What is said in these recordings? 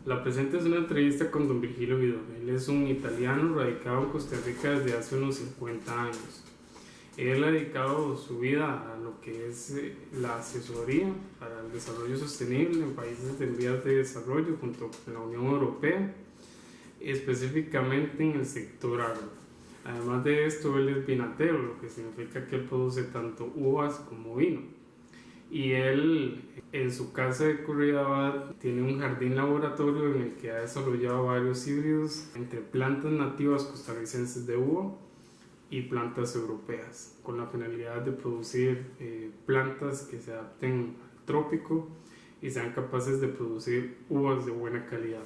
La presente es una entrevista con don Virgilio Vidore. Él es un italiano radicado en Costa Rica desde hace unos 50 años. Él ha dedicado su vida a lo que es la asesoría para el desarrollo sostenible en países en vías de desarrollo junto con la Unión Europea, específicamente en el sector agro. Además de esto, él es vinatero, lo que significa que él produce tanto uvas como vino. Y él en su casa de Curridabat tiene un jardín laboratorio en el que ha desarrollado varios híbridos entre plantas nativas costarricenses de uva y plantas europeas, con la finalidad de producir plantas que se adapten al trópico y sean capaces de producir uvas de buena calidad.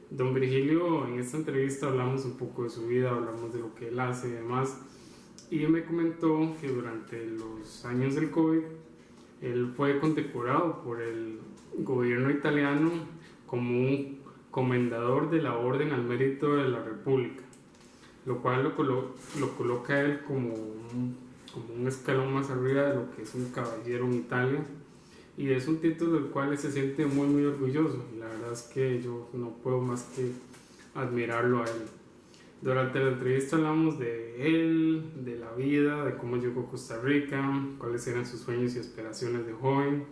Don Virgilio, en esta entrevista hablamos un poco de su vida, hablamos de lo que él hace y demás, y me comentó que durante los años del COVID él fue condecorado por el gobierno italiano como un comendador de la Orden al Mérito de la República, lo cual lo coloca a él como un escalón más arriba de lo que es un caballero en Italia, y es un título del cual él se siente muy orgulloso, y la verdad es que yo no puedo más que admirarlo a él. Durante la entrevista hablamos de él, de la vida, de cómo llegó a Costa Rica, cuáles eran sus sueños y aspiraciones de joven,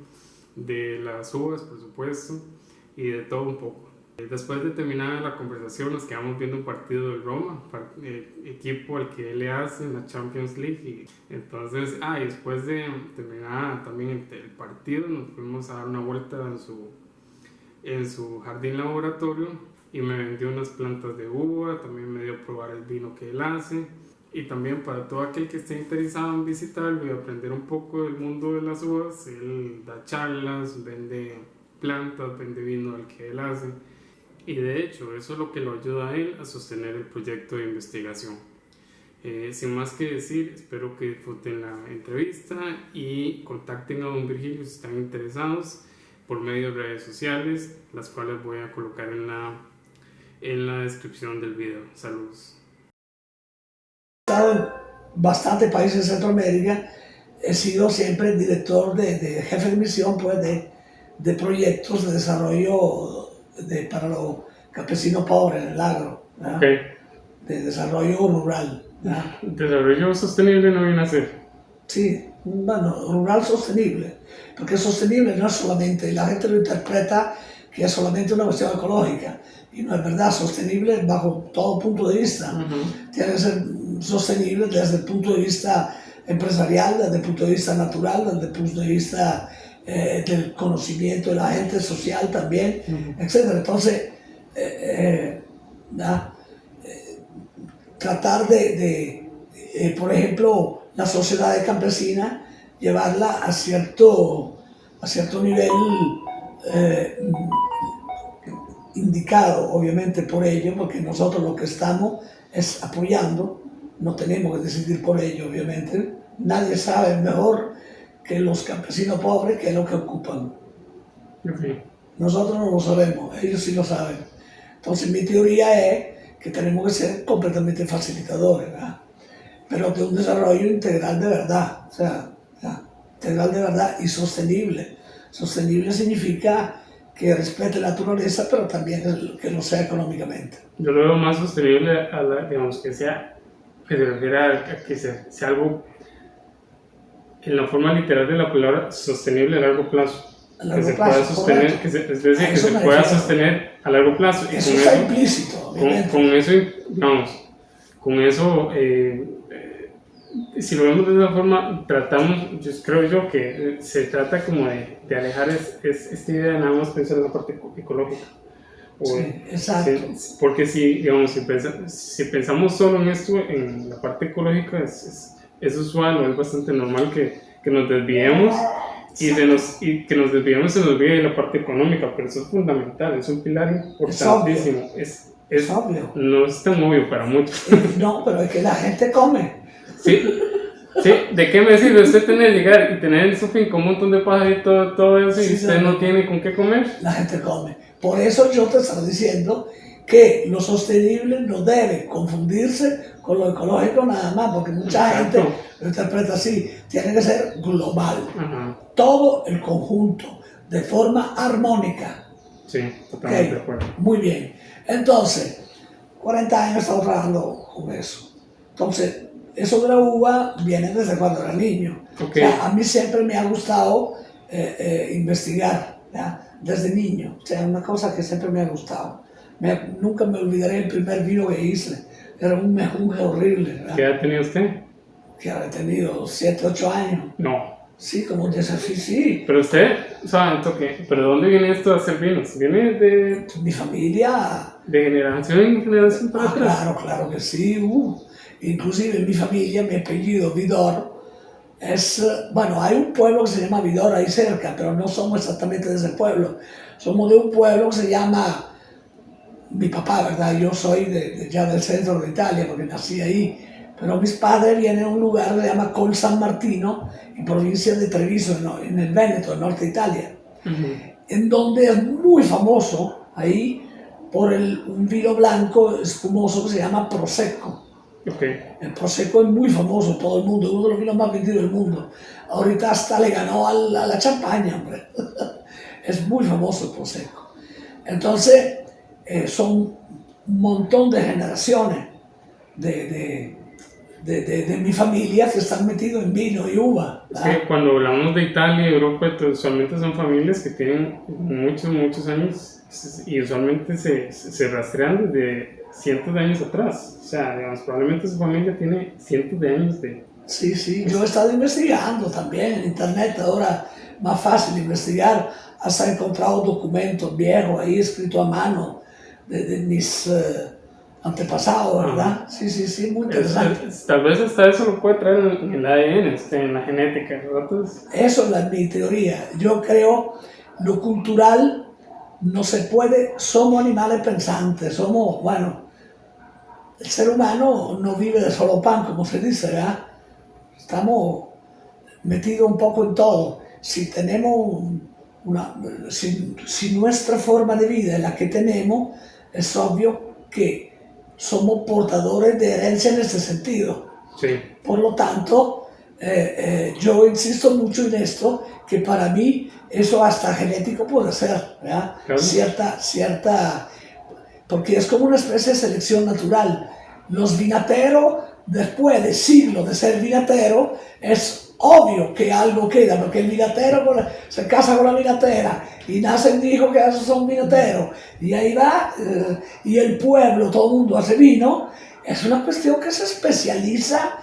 de las uvas, por supuesto, y de todo un poco. Después de terminar la conversación nos quedamos viendo un partido del Roma, equipo al que él le hace en la Champions League. Y entonces, y después de terminar también el partido, nos fuimos a dar una vuelta en su jardín laboratorio y me vendió unas plantas de uva, también me dio a probar el vino que él hace. Y también para todo aquel que esté interesado en visitarlo y aprender un poco del mundo de las uvas, él da charlas, vende plantas, vende vino del que él hace. Y de hecho, eso es lo que lo ayuda a él a sostener el proyecto de investigación. Sin más que decir, espero que disfruten la entrevista y contacten a don Virgilio si están interesados por medio de redes sociales, las cuales voy a colocar en la descripción del video. Saludos. He estado en bastantes países de Centroamérica, he sido siempre director de jefe de misión pues, de proyectos de desarrollo para los campesinos pobres en el agro, Okay. De desarrollo rural. Desarrollo sostenible no viene a ser. Sí, bueno, rural sostenible, porque sostenible no es solamente, la gente lo interpreta que es solamente una cuestión ecológica, y no es verdad. Sostenible bajo todo punto de vista. Tiene que ser sostenible desde el punto de vista empresarial, desde el punto de vista natural, desde el punto de vista del conocimiento de la gente, social también, etc. Entonces, tratar por ejemplo, la sociedad campesina, llevarla a cierto nivel indicado, obviamente, por ello, porque nosotros lo que estamos es apoyando, no tenemos que decidir por ello, obviamente. Nadie sabe mejor que los campesinos pobres qué es lo que ocupan. Okay. Nosotros no lo sabemos, ellos sí lo saben. Entonces mi teoría es que tenemos que ser completamente facilitadores, ¿verdad? Pero de un desarrollo integral de verdad, o sea, integral de verdad y sostenible. Sostenible significa que respete la naturaleza, pero también que lo sea económicamente. Yo lo veo más sostenible digamos, que se refiere a que sea algo en la forma literal de la palabra, sostenible a largo plazo. A largo plazo, pueda sostener, correcto. es decir, que se pueda sostener a largo plazo. Eso está implícito, obviamente. Con eso, digamos, si lo vemos de esa forma, creo yo que se trata como de alejar esta idea de nada más pensar en la parte ecológica. Sí, exacto. Porque si pensamos solo en esto, en la parte ecológica, es usual o es bastante normal que nos desviemos y que nos desviemos se nos olvide de la parte económica, pero eso es fundamental, es un pilar importantísimo. Es obvio. No es tan obvio para muchos. No, pero es que la gente come. Sí, ¿de qué me sirve usted llegar y tener en su finca un montón de paja y todo eso y usted no tiene con qué comer? La gente come. Por eso yo te estaba diciendo que lo sostenible no debe confundirse con lo ecológico nada más, porque mucha gente lo interpreta así. Tiene que ser global. Todo el conjunto, de forma armónica. Sí, totalmente de acuerdo. Muy bien. Entonces, 40 años he estado trabajando con eso. Entonces, eso de la uva viene desde cuando era niño. Ok. O sea, a mí siempre me ha gustado investigar, ¿ya? Desde niño. O sea, una cosa que siempre me ha gustado. Nunca me olvidaré el primer vino que hice. Era un mejunje horrible, ¿verdad? ¿Qué edad tenía usted? Que había tenido 7, 8 años. No. Sí, como de ese, sí. Pero usted, ¿sabe qué? ¿Pero dónde viene esto de hacer vinos? ¿Viene de Mi familia... generación en generación para atrás? Claro que sí. Inclusive en mi familia, mi apellido Vidor es... Bueno, hay un pueblo que se llama Vidor ahí cerca, pero no somos exactamente de ese pueblo. Somos de un pueblo que se llama... Mi papá, ¿verdad? Yo soy ya del centro de Italia porque nací ahí. Pero mis padres vienen de un lugar que se llama Col San Martino, en provincia de Treviso, en el Véneto, en norte de Italia, en donde es muy famoso ahí por un vino blanco espumoso que se llama Prosecco. Okay. El Prosecco es muy famoso en todo el mundo, es uno de los vinos más vendidos del mundo. Ahorita hasta le ganó a la champaña, hombre. Es muy famoso el Prosecco. Entonces, son un montón de generaciones de mi familia que están metidos en vino y uva. Es que cuando hablamos de Italia y Europa, usualmente son familias que tienen muchos años y usualmente se rastrean desde cientos de años atrás. O sea, digamos, probablemente su familia tiene cientos de años de... Sí, yo he estado investigando también en internet, ahora más fácil investigar, hasta he encontrado documentos viejos ahí escritos a mano de mis... antepasado, ¿verdad? Sí, muy interesante. Tal vez hasta eso lo puede traer en el ADN, en la genética, ¿verdad? Eso es mi teoría. Yo creo lo cultural no se puede, somos animales pensantes, el ser humano no vive de solo pan, como se dice, ¿verdad? Estamos metidos un poco en todo. Si tenemos si nuestra forma de vida es la que tenemos, es obvio que somos portadores de herencia en este sentido. Sí. Por lo tanto, yo insisto mucho en esto, que para mí eso hasta genético puede ser, ¿verdad? Claro. Cierta, porque es como una especie de selección natural. Los vinateros, después de siglos de ser vinatero, es obvio que algo queda, porque el vinatero se casa con la vinatera y nacen hijos que son vinateros, y ahí va, y el pueblo, todo el mundo hace vino. Es una cuestión que se especializa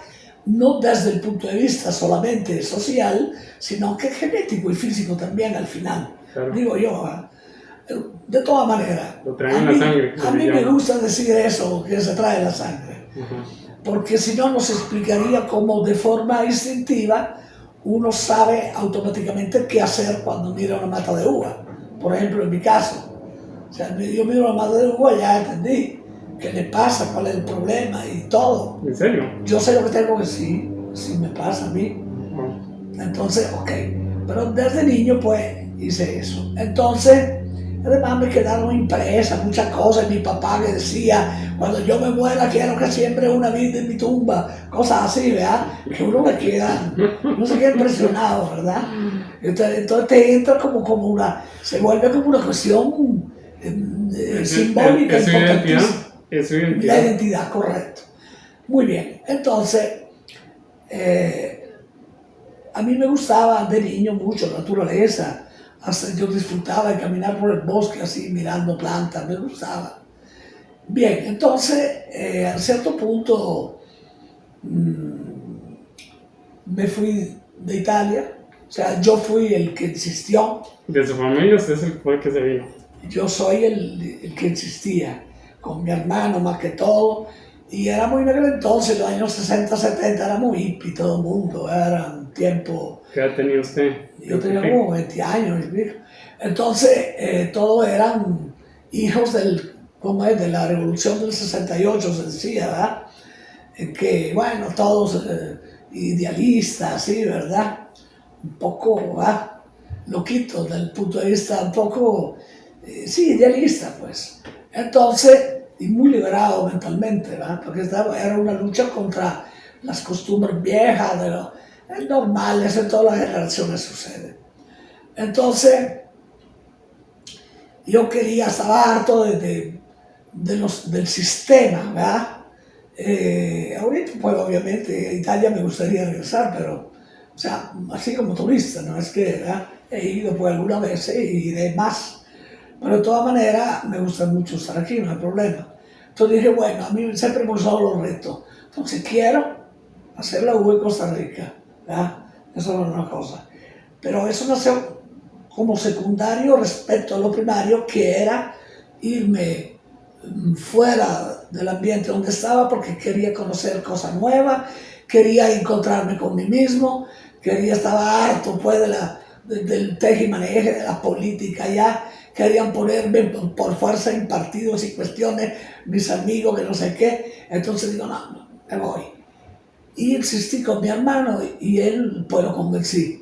no desde el punto de vista solamente social, sino que genético y físico también al final. Claro. Digo yo, de todas maneras, lo trae en la sangre. A mí me gusta decir eso, que se trae en la sangre. Porque si no nos explicaría cómo de forma instintiva uno sabe automáticamente qué hacer cuando mira una mata de uva. Por ejemplo, en mi caso, o sea, yo miro una mata de uva y ya entendí qué le pasa, cuál es el problema y todo. ¿En serio? Yo sé lo que tengo que sí me pasa a mí. Entonces, ok, pero desde niño pues hice eso. Entonces, además me quedaron impresas muchas cosas. Mi papá que decía, cuando yo me muera quiero que siembre una vid en mi tumba, cosas así, ¿verdad? Que uno se queda impresionado, ¿verdad? Entonces te entra como se vuelve como una cuestión simbólica, importantísima. Es su identidad. La identidad, correcto. Muy bien, entonces, a mí me gustaba de niño mucho la naturaleza. Hasta yo disfrutaba de caminar por el bosque así, mirando plantas, me gustaba. Bien, entonces, a cierto punto, me fui de Italia. O sea, yo fui el que insistió. ¿De su familia usted fue el que se vino? Yo soy el que insistía, con mi hermano más que todo. Y era muy en aquel entonces, los años 60, 70, era muy hippie todo el mundo, era un tiempo... ¿Qué edad tenía usted? Yo tenía como 20 años. Entonces, todos eran hijos de la revolución del 68, se decía, ¿verdad? En que, bueno, todos idealistas, ¿sí? ¿Verdad? Un poco, loquitos, desde el punto de vista un poco, sí, idealista, pues. Entonces, y muy liberado mentalmente, ¿verdad? Porque era una lucha contra las costumbres viejas, es normal, eso en todas las generaciones sucede. Entonces, yo quería, estaba harto del sistema, ¿verdad? Ahorita, pues obviamente, a Italia me gustaría regresar, pero, o sea, así como turista, no es que, ¿verdad? He ido pues alguna vez y iré más, pero de todas maneras me gusta mucho estar aquí, no hay problema. Entonces dije, bueno, a mí siempre me gustan los retos, entonces quiero hacer la U en Costa Rica, ¿verdad? Eso es una cosa. Pero eso nació como secundario respecto a lo primario, que era irme fuera del ambiente donde estaba porque quería conocer cosas nuevas, quería encontrarme con mí mismo, estaba harto pues del tejimaneje, de la política ya, querían ponerme por fuerza en partidos y cuestiones, mis amigos que no sé qué, entonces digo, no, me voy. Y insistí con mi hermano y él pues lo convencí.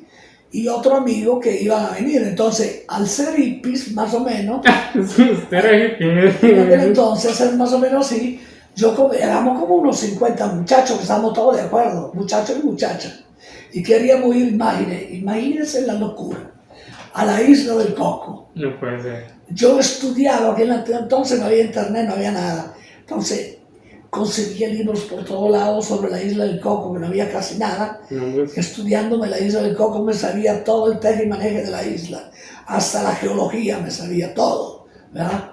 Y otro amigo que iban a venir. Entonces, al ser hippies, más o menos, en aquel entonces, es más o menos así, éramos como unos 50 muchachos que estábamos todos de acuerdo, muchachos y muchachas. Y queríamos ir, imagínense la locura, a la isla del Coco. No puede ser. Yo estudiaba, que entonces no había internet, no había nada. Entonces, conseguía libros por todos lados sobre la isla del Coco, que no había casi nada. Estudiándome la isla del Coco me sabía todo el tejimaneje de la isla, hasta la geología me sabía todo, ¿verdad?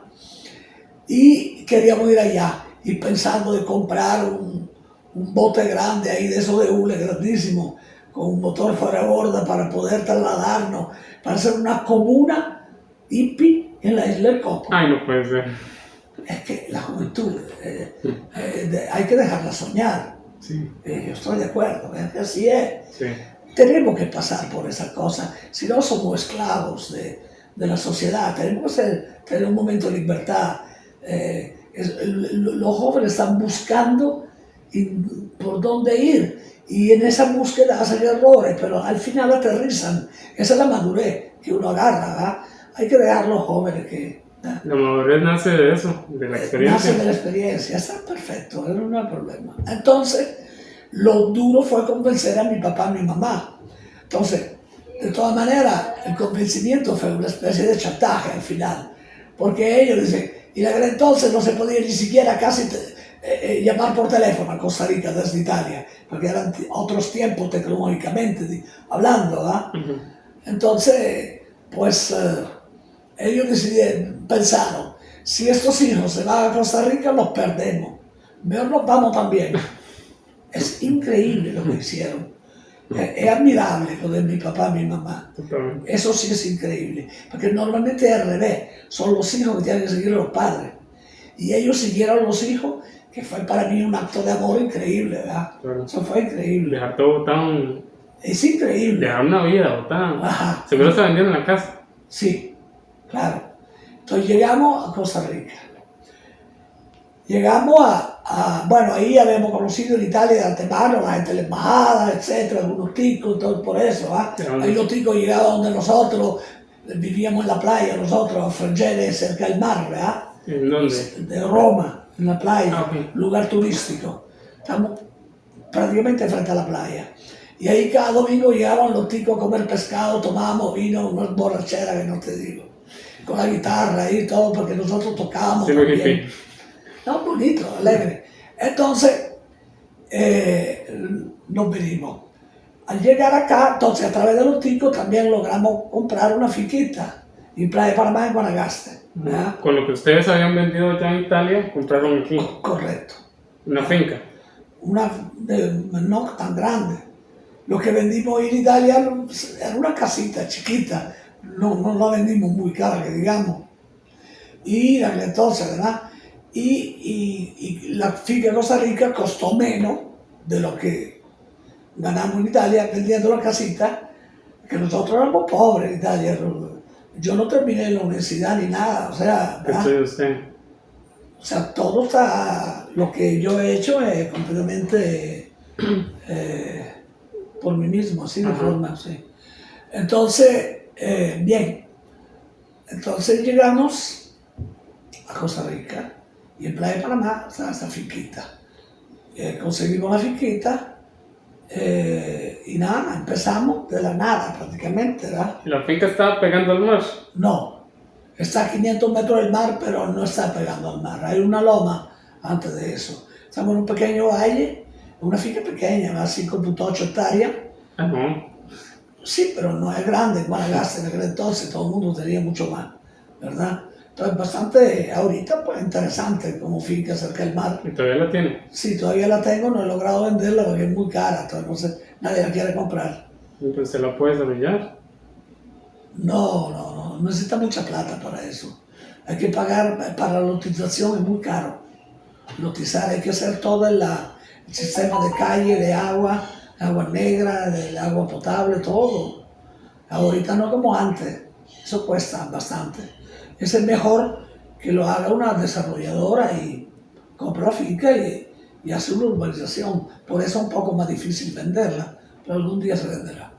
Y queríamos ir allá, y pensando de comprar un bote grande ahí de esos de hule, grandísimo, con un motor fuera borda para poder trasladarnos, para hacer una comuna hippie en la isla del Coco. Ay, no puede ser. Es que la juventud hay que dejarla soñar. Sí. Yo estoy de acuerdo, así es. Sí. Tenemos que pasar por esa cosa, si no somos esclavos de la sociedad, tenemos que tener un momento de libertad. Los jóvenes están buscando por dónde ir y en esa búsqueda hacen errores, pero al final aterrizan. Esa es la madurez que uno agarra, ¿verdad? Hay que dejar a los jóvenes que... La madurez nace de eso, de la experiencia. Nace de la experiencia, está perfecto, no hay problema. Entonces, lo duro fue convencer a mi papá y mi mamá. Entonces, de todas maneras, el convencimiento fue una especie de chantaje al final, porque ellos dicen, y en aquel entonces no se podía ni siquiera casi llamar por teléfono a Costa Rica desde Italia, porque eran otros tiempos tecnológicamente hablando, ¿verdad? Uh-huh. Entonces, pues... ellos decidieron, pensaron, si estos hijos se van a Costa Rica, los perdemos. Mejor nos vamos también. Es increíble lo que hicieron. Es admirable lo de mi papá y mi mamá. Eso sí es increíble. Porque normalmente es al revés. Son los hijos que tienen que seguir a los padres. Y ellos siguieron a los hijos, que fue para mí un acto de amor increíble, ¿verdad? Claro. Eso fue increíble. Dejar todo tan... Es increíble. Dejar una vida botada. Seguro se vendieron en la casa. Sí. Claro. Entonces llegamos a Costa Rica. Llegamos bueno, ahí habíamos conocido en Italia de antemano, la gente de la embajada, etcétera, algunos ticos, todo por eso, ¿ah? Ahí los ticos llegaban donde nosotros, vivíamos en la playa, nosotros, a Frangere, cerca del mar, ¿verdad? ¿En dónde? De Roma, en la playa, okay. Lugar turístico. Estamos prácticamente frente a la playa. Y ahí cada domingo llegaban los ticos a comer pescado, tomábamos vino, unas borracheras que no te digo. Con la guitarra y todo, porque nosotros tocábamos sí, también. No, bonito, alegre. Entonces, nos venimos. Al llegar acá, entonces a través de los ticos también logramos comprar una finquita en Playa de Panamá, en Guanacaste. ¿Verdad? Con lo que ustedes habían vendido ya en Italia, compraron aquí. Correcto. ¿Una finca? No tan grande. Lo que vendimos en Italia era una casita chiquita. No la vendimos muy cara, que digamos. Y entonces, ¿verdad? Y la finca de Costa Rica costó menos de lo que ganamos en Italia vendiendo la casita, que nosotros éramos pobres en Italia. Yo no terminé la universidad ni nada, o sea, o sea, todo está, lo que yo he hecho es completamente por mí mismo, así de forma, sí. Entonces, bien, entonces llegamos a Costa Rica y en Playa de Panamá está esta finquita. Conseguimos la finquita y nada, empezamos de la nada prácticamente, ¿verdad? ¿La finca estaba pegando al mar? No, Está a 500 metros del mar, pero no está pegando al mar. Hay una loma antes de eso. Estamos en un pequeño valle, una finca pequeña, va a 5.8 hectáreas. Ah, no. Sí, pero no es grande. Guanacaste en aquel entonces todo el mundo tenía mucho más, ¿verdad? Entonces bastante, ahorita pues interesante como finca cerca del mar. ¿Y todavía la tiene? Sí, todavía la tengo, no he logrado venderla porque es muy cara, entonces nadie la quiere comprar. ¿Y pues se la puede desarrollar? No, necesita mucha plata para eso. Hay que pagar, para la lotización es muy caro. Lotizar, hay que hacer todo el sistema de calle, de agua negra, del agua potable, todo. Ahorita no como antes, eso cuesta bastante. Es mejor que lo haga una desarrolladora y compra la finca y hace una urbanización. Por eso es un poco más difícil venderla, pero algún día se venderá.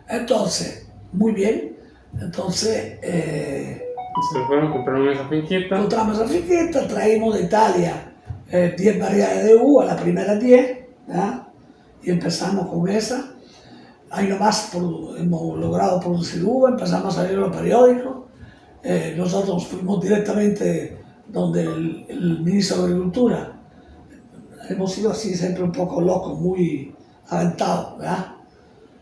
Entonces, muy bien. Entonces, Se fueron, compraron esa finquita. encontramos esa finquita, traímos de Italia 10 variedades de uva, las primeras 10, ¿ya? Y empezamos con esa. Ahí nomás hemos logrado producir uva, empezamos a salir en los periódicos. Nosotros fuimos directamente donde el ministro de Agricultura. Hemos sido así siempre un poco locos, muy aventados, ¿verdad?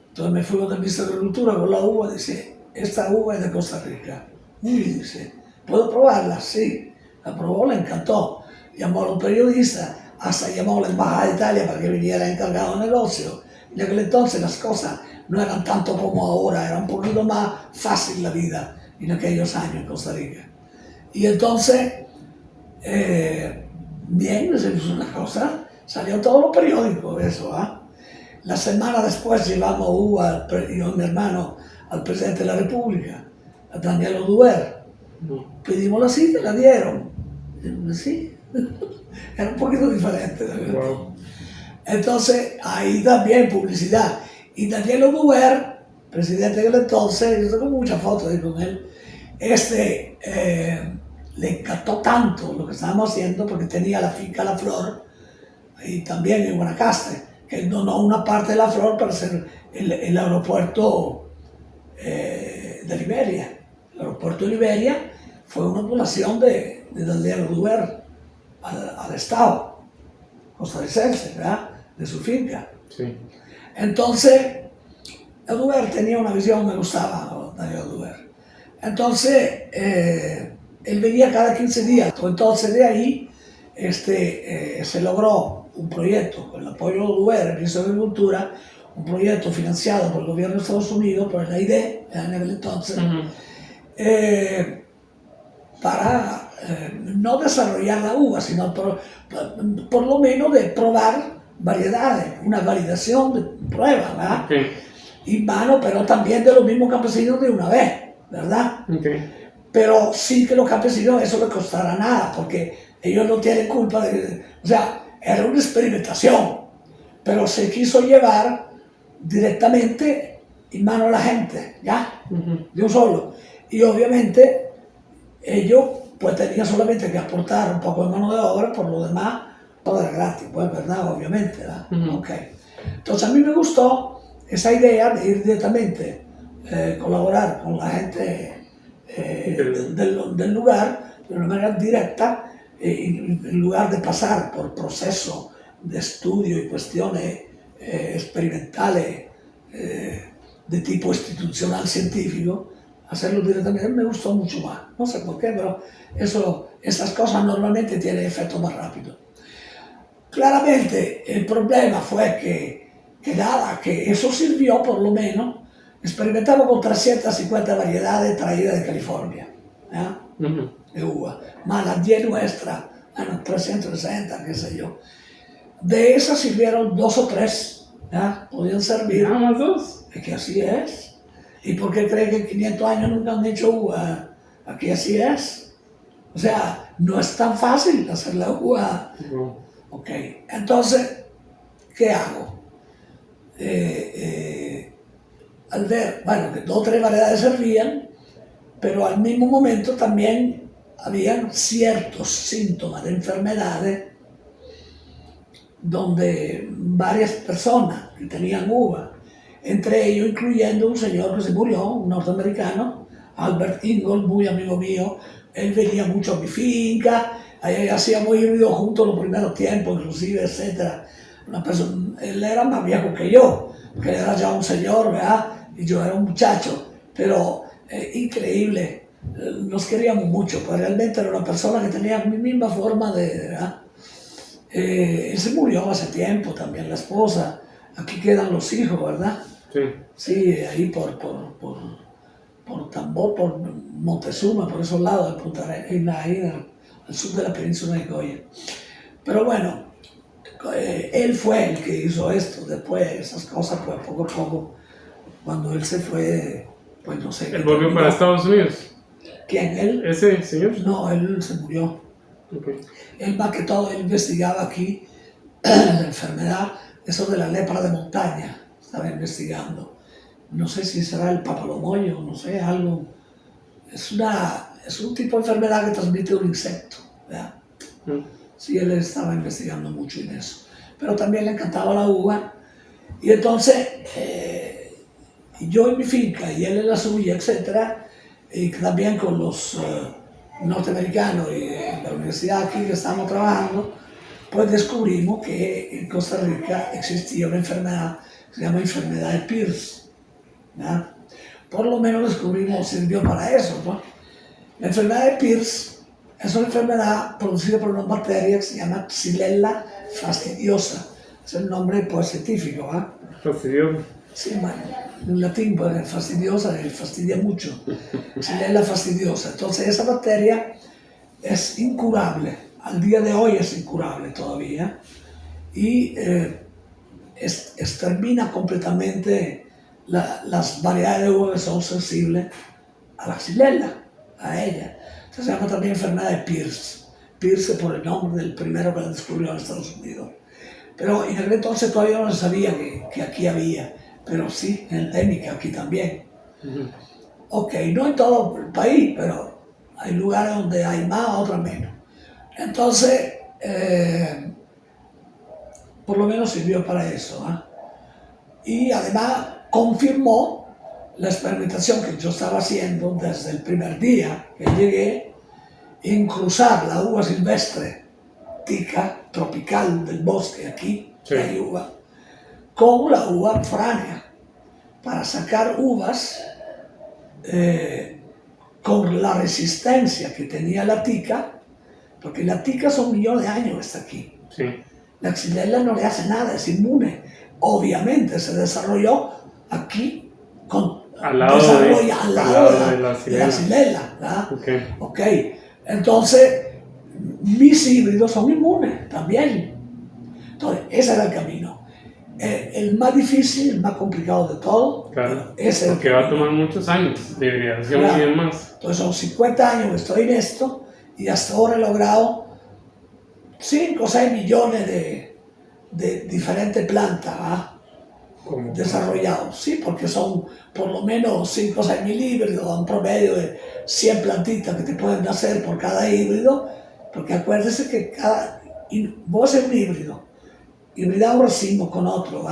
Entonces me fui donde el ministro de Agricultura con la uva, dice, esta uva es de Costa Rica. Muy bien, dice, ¿puedo probarla? Sí. La probó, le encantó. Llamó a los periodistas, hasta llamó a la embajada de Italia para que viniera encargado de negocio. Y en aquel entonces las cosas no eran tanto como ahora, era un poquito más fácil la vida en aquellos años en Costa Rica. Y entonces, bien, se hizo una cosa, salió en todos los periódicos eso, ¿ah? La semana después llevamos uva, yo y mi hermano, al presidente de la República, a Daniel Oduber. Pedimos la cita y la dieron. Sí, era un poquito diferente. Wow. Entonces, ahí también publicidad. Y Daniel Oduber, presidente de aquel entonces, yo tengo muchas fotos ahí con él, le encantó tanto lo que estábamos haciendo porque tenía la finca La Flor y también en Guanacaste, que él donó una parte de La Flor para hacer el aeropuerto de Liberia. El aeropuerto de Liberia fue una donación de Daniel Oduber al Estado costarricense, ¿verdad? De su finca. Sí. Entonces, Oduber tenía una visión, me gustaba Daniel Oduber. Entonces, él venía cada 15 días. Entonces, de ahí se logró un proyecto con el apoyo de Oduber, el ministro de Agricultura, un proyecto financiado por el gobierno de Estados Unidos, por el AID, en aquel entonces, para no desarrollar la uva, sino por lo menos de probar variedades, una validación de prueba, ¿verdad? Okay. Y mano, pero también de los mismos campesinos de una vez, ¿verdad? Okay. Pero sí que los campesinos eso les costará nada, porque ellos no tienen culpa de... O sea, era una experimentación, pero se quiso llevar directamente en mano a la gente, ¿ya? De un solo. Y obviamente ellos pues tenían solamente que aportar un poco de mano de obra, por lo demás todo era gratis, pues, ¿verdad? Obviamente, ¿verdad? Okay. Entonces a mí me gustó esa idea de ir directamente, colaborar con la gente del lugar de una manera directa, en lugar de pasar por procesos de estudio y cuestiones experimentales de tipo institucional científico, hacerlo directamente me gustó mucho más. No sé por qué, pero esas cosas normalmente tienen efecto más rápido. Claramente el problema fue que nada, que eso sirvió por lo menos. Experimentamos con 350 variedades traídas de California, ¿ya? De uva, más las 10 nuestras, bueno, 360, qué sé yo. De esas sirvieron 2 o 3, ¿ya? Podían servir. ¿Nada más 2? Es que así es. ¿Y por qué creen que en 500 años nunca han hecho uva? Aquí así es. O sea, no es tan fácil hacer la uva. Ok, entonces, ¿qué hago? Al ver, bueno, que 2 o 3 variedades servían, pero al mismo momento también habían ciertos síntomas de enfermedades donde varias personas que tenían uva, entre ellos incluyendo un señor que se murió, un norteamericano, Albert Ingold, muy amigo mío, él venía mucho a mi finca, ahí hacíamos híbridos juntos los primeros tiempos, inclusive, etcétera. Él era más viejo que yo, porque él era ya un señor, ¿verdad? Y yo era un muchacho, pero increíble, nos queríamos mucho, pues realmente era una persona que tenía mi misma forma ¿verdad? Él se murió hace tiempo también, la esposa, aquí quedan los hijos, ¿verdad? Sí. Sí, ahí por Tambor, por Montezuma, por esos lados de Punta Arenas, ahí al sur de la península de Goya. Pero bueno, él fue el que hizo esto, después esas cosas, pues poco a poco, cuando él se fue, pues no sé. ¿Él volvió para Estados Unidos? ¿Quién? ¿Él? ¿Ese señor? No, él se murió. Okay. Él más que todo, él investigaba aquí la enfermedad, eso de la lepra de montaña, estaba investigando. No sé si será el papalomoyo, no sé, algo. Es un tipo de enfermedad que transmite un insecto, ¿verdad? Sí, él estaba investigando mucho en eso. Pero también le encantaba la uva. Y entonces, yo en mi finca y él en la suya, etcétera, y también con los norteamericanos y la universidad aquí que estamos trabajando, pues descubrimos que en Costa Rica existía una enfermedad que se llama enfermedad de Pierce. ¿Ya? Por lo menos descubrimos, sirvió para eso, ¿no? La enfermedad de Pierce es una enfermedad producida por una bacteria que se llama Xylella fastidiosa. Es el nombre pues, científico, ¿ah? Fastidiosa. Sí, bueno, en latín, pues fastidiosa, fastidia mucho. Xylella fastidiosa. Entonces, esa bacteria es incurable. Al día de hoy es incurable todavía. Y extermina completamente las variedades de uva que son sensibles a la xylella, a ella. Se llama también enfermedad de Pierce. Pierce por el nombre del primero que la descubrió en Estados Unidos. Pero en aquel entonces todavía no se sabía que aquí había, pero sí, endémica aquí también. Ok, no en todo el país, pero hay lugares donde hay más, otros menos. Entonces, por lo menos sirvió para eso. Y además confirmó la experimentación que yo estaba haciendo desde el primer día que llegué en cruzar la uva silvestre tica tropical del bosque aquí, sí, que hay uva, con la uva foránea para sacar uvas con la resistencia que tenía la tica, porque la tica son millones de años está aquí. Sí. La xylella no le hace nada, es inmune. Obviamente se desarrolló aquí al lado de la xylella. Okay. Entonces, mis híbridos son inmunes también. Entonces, ese era el camino. El más difícil, el más complicado de todo. Claro, porque va a tomar muchos años de hibridación y demás. Entonces, son 50 años que estoy en esto y hasta ahora he logrado 5 o 6 millones de diferentes plantas desarrollados. Sí, porque son por lo menos 5 o 6 mil híbridos, a un promedio de 100 plantitas que te pueden nacer por cada híbrido, porque acuérdese que vos haces un híbrido, hibridar un racimo con otro,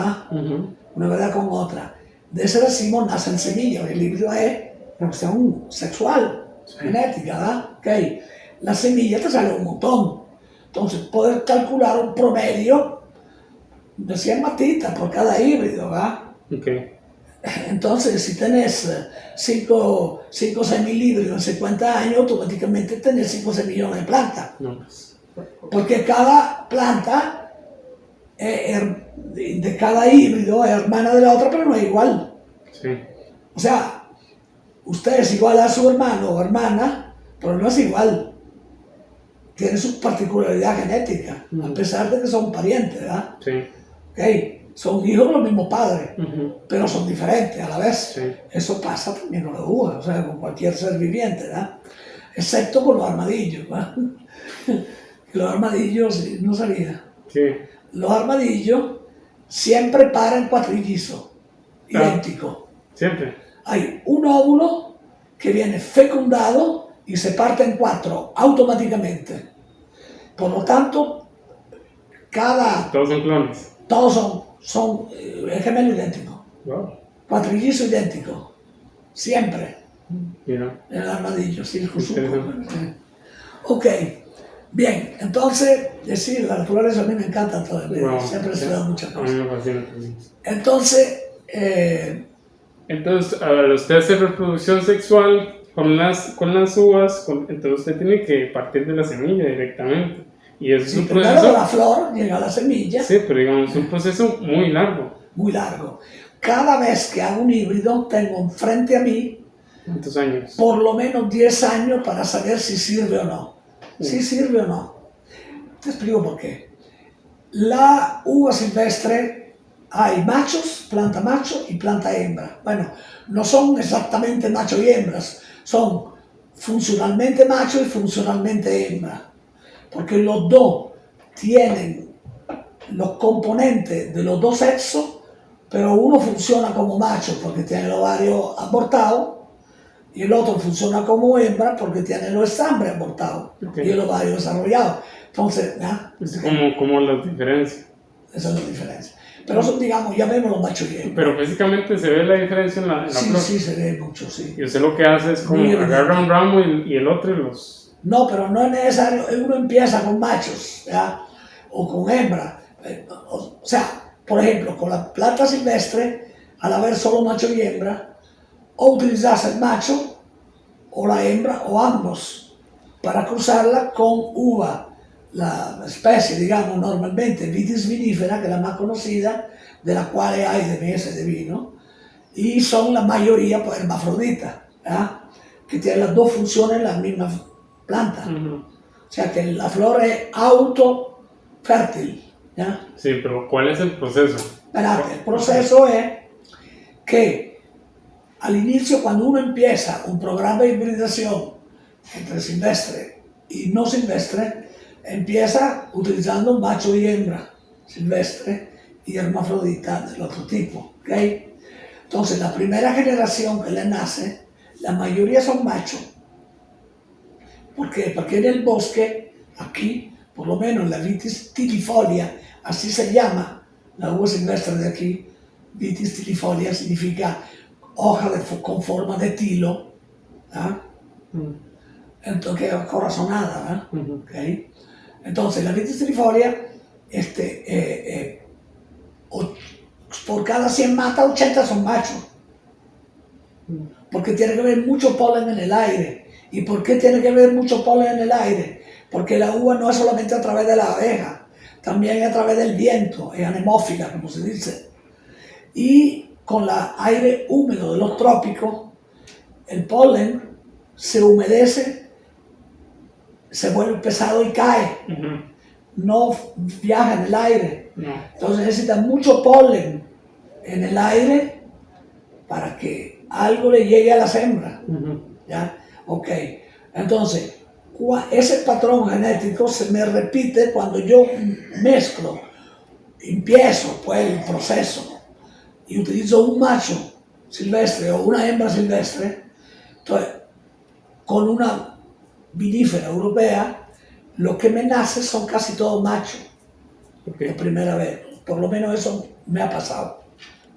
una verdad con otra. De ese racimo nacen semillas, el híbrido es una cuestión sexual, genética, Okay. La semilla te sale un montón. Entonces, puedes calcular un promedio de 100 matitas por cada híbrido, Okay. Entonces, si tenés 5 o 6 mil híbridos en 50 años, automáticamente tenés 5 o 6 millones de plantas. No. Porque cada planta de cada híbrido es hermana de la otra, pero no es igual. Sí. O sea, usted es igual a su hermano o hermana, pero no es igual. Tiene su particularidad genética, a pesar de que son parientes, ¿verdad? Sí. Okay. Son hijos de los mismos padres, pero son diferentes a la vez. Sí. Eso pasa también con la uva, o sea, con cualquier ser viviente, ¿verdad? Excepto con los armadillos, ¿verdad? Los armadillos, no sabía. Sí. Los armadillos siempre paran cuatrillizos, idénticos. Siempre. Hay un óvulo que viene fecundado y se parte en 4 automáticamente. Por lo tanto, todos son clones. Todos son gemelos idénticos. Wow. Cuatrillizo idéntico. Siempre. Mira. El armadillo, sí, el jusuco. Ok, bien, entonces, decir, la naturaleza a mí me encanta todo, siempre se da muchas cosas. A mí me fascina también. Entonces, entonces, a ver, usted hace reproducción sexual con las uvas, entonces usted tiene que partir de la semilla directamente. Y eso es un primero proceso. De la flor llega a la semilla. Sí, pero digamos, es un proceso muy largo. Muy largo. Cada vez que hago un híbrido, tengo frente a mí. ¿Cuántos años? Por lo menos 10 años para saber si sirve o no. Si sirve o no. Te explico por qué. La uva silvestre, hay machos, planta macho y planta hembra. Bueno, no son exactamente macho y hembras, son funcionalmente macho y funcionalmente hembra. Porque los dos tienen los componentes de los dos sexos, pero uno funciona como macho porque tiene el ovario abortado y el otro funciona como hembra porque tiene los estambres abortados y el ovario desarrollado. Entonces, ¿Cómo la diferencia? Esa es la diferencia. Pero eso, digamos, ya vemos los machos y hembras. Pero físicamente se ve la diferencia en la flor. Sí, se ve mucho, sí. Y usted lo que hace es como agarra un ramo y el otro los... No, pero no es necesario. Uno empieza con machos, ¿ya? O con hembra. O sea, por ejemplo, con la planta silvestre, al haber solo macho y hembra, o utilizas el macho o la hembra o ambos para cruzarla con uva, la especie, digamos, normalmente Vitis vinifera, que es la más conocida, de la cual hay de meses de vino, y son la mayoría pues, hermafroditas, ¿ya? Que tienen las dos funciones en la misma planta. O sea que la flor es autofértil, ¿ya? Sí, pero ¿cuál es el proceso? Espérate, el proceso es que al inicio, cuando uno empieza un programa de hibridación entre silvestre y no silvestre, empieza utilizando un macho y hembra silvestre y hermafrodita del otro tipo, ¿ok? Entonces, la primera generación que le nace, la mayoría son machos. ¿Por qué? Porque en el bosque, aquí, por lo menos la Vitis tilifolia, así se llama la uva silvestre de aquí. Vitis tilifolia significa hoja con forma de tilo, ¿ah? Entonces, corazonada, ¿ah? Okay. Entonces, la Vitis tilifolia, por cada 100 matas, 80 son machos. Porque tiene que haber mucho polen en el aire. ¿Y por qué tiene que haber mucho polen en el aire? Porque la uva no es solamente a través de la abeja, también es a través del viento, es anemófila, como se dice. Y con el aire húmedo de los trópicos, el polen se humedece, se vuelve pesado y cae. No viaja en el aire. Entonces necesita mucho polen en el aire para que algo le llegue a las hembras. ¿Ya? Ok. Entonces, ese patrón genético se me repite cuando yo mezclo, empiezo pues el proceso y utilizo un macho silvestre o una hembra silvestre. Entonces, con una vinífera europea, lo que me nace son casi todos machos. La primera vez. Por lo menos eso me ha pasado.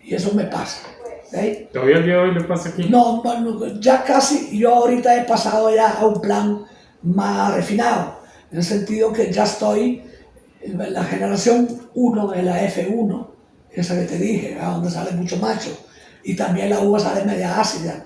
Y eso me pasa. ¿Okay? ¿Todavía el día de hoy le pasa aquí? No, ya casi, yo ahorita he pasado ya a un plan más refinado, en el sentido que ya estoy en la generación 1 de la F1, esa que te dije, donde sale mucho macho, y también la uva sale media ácida,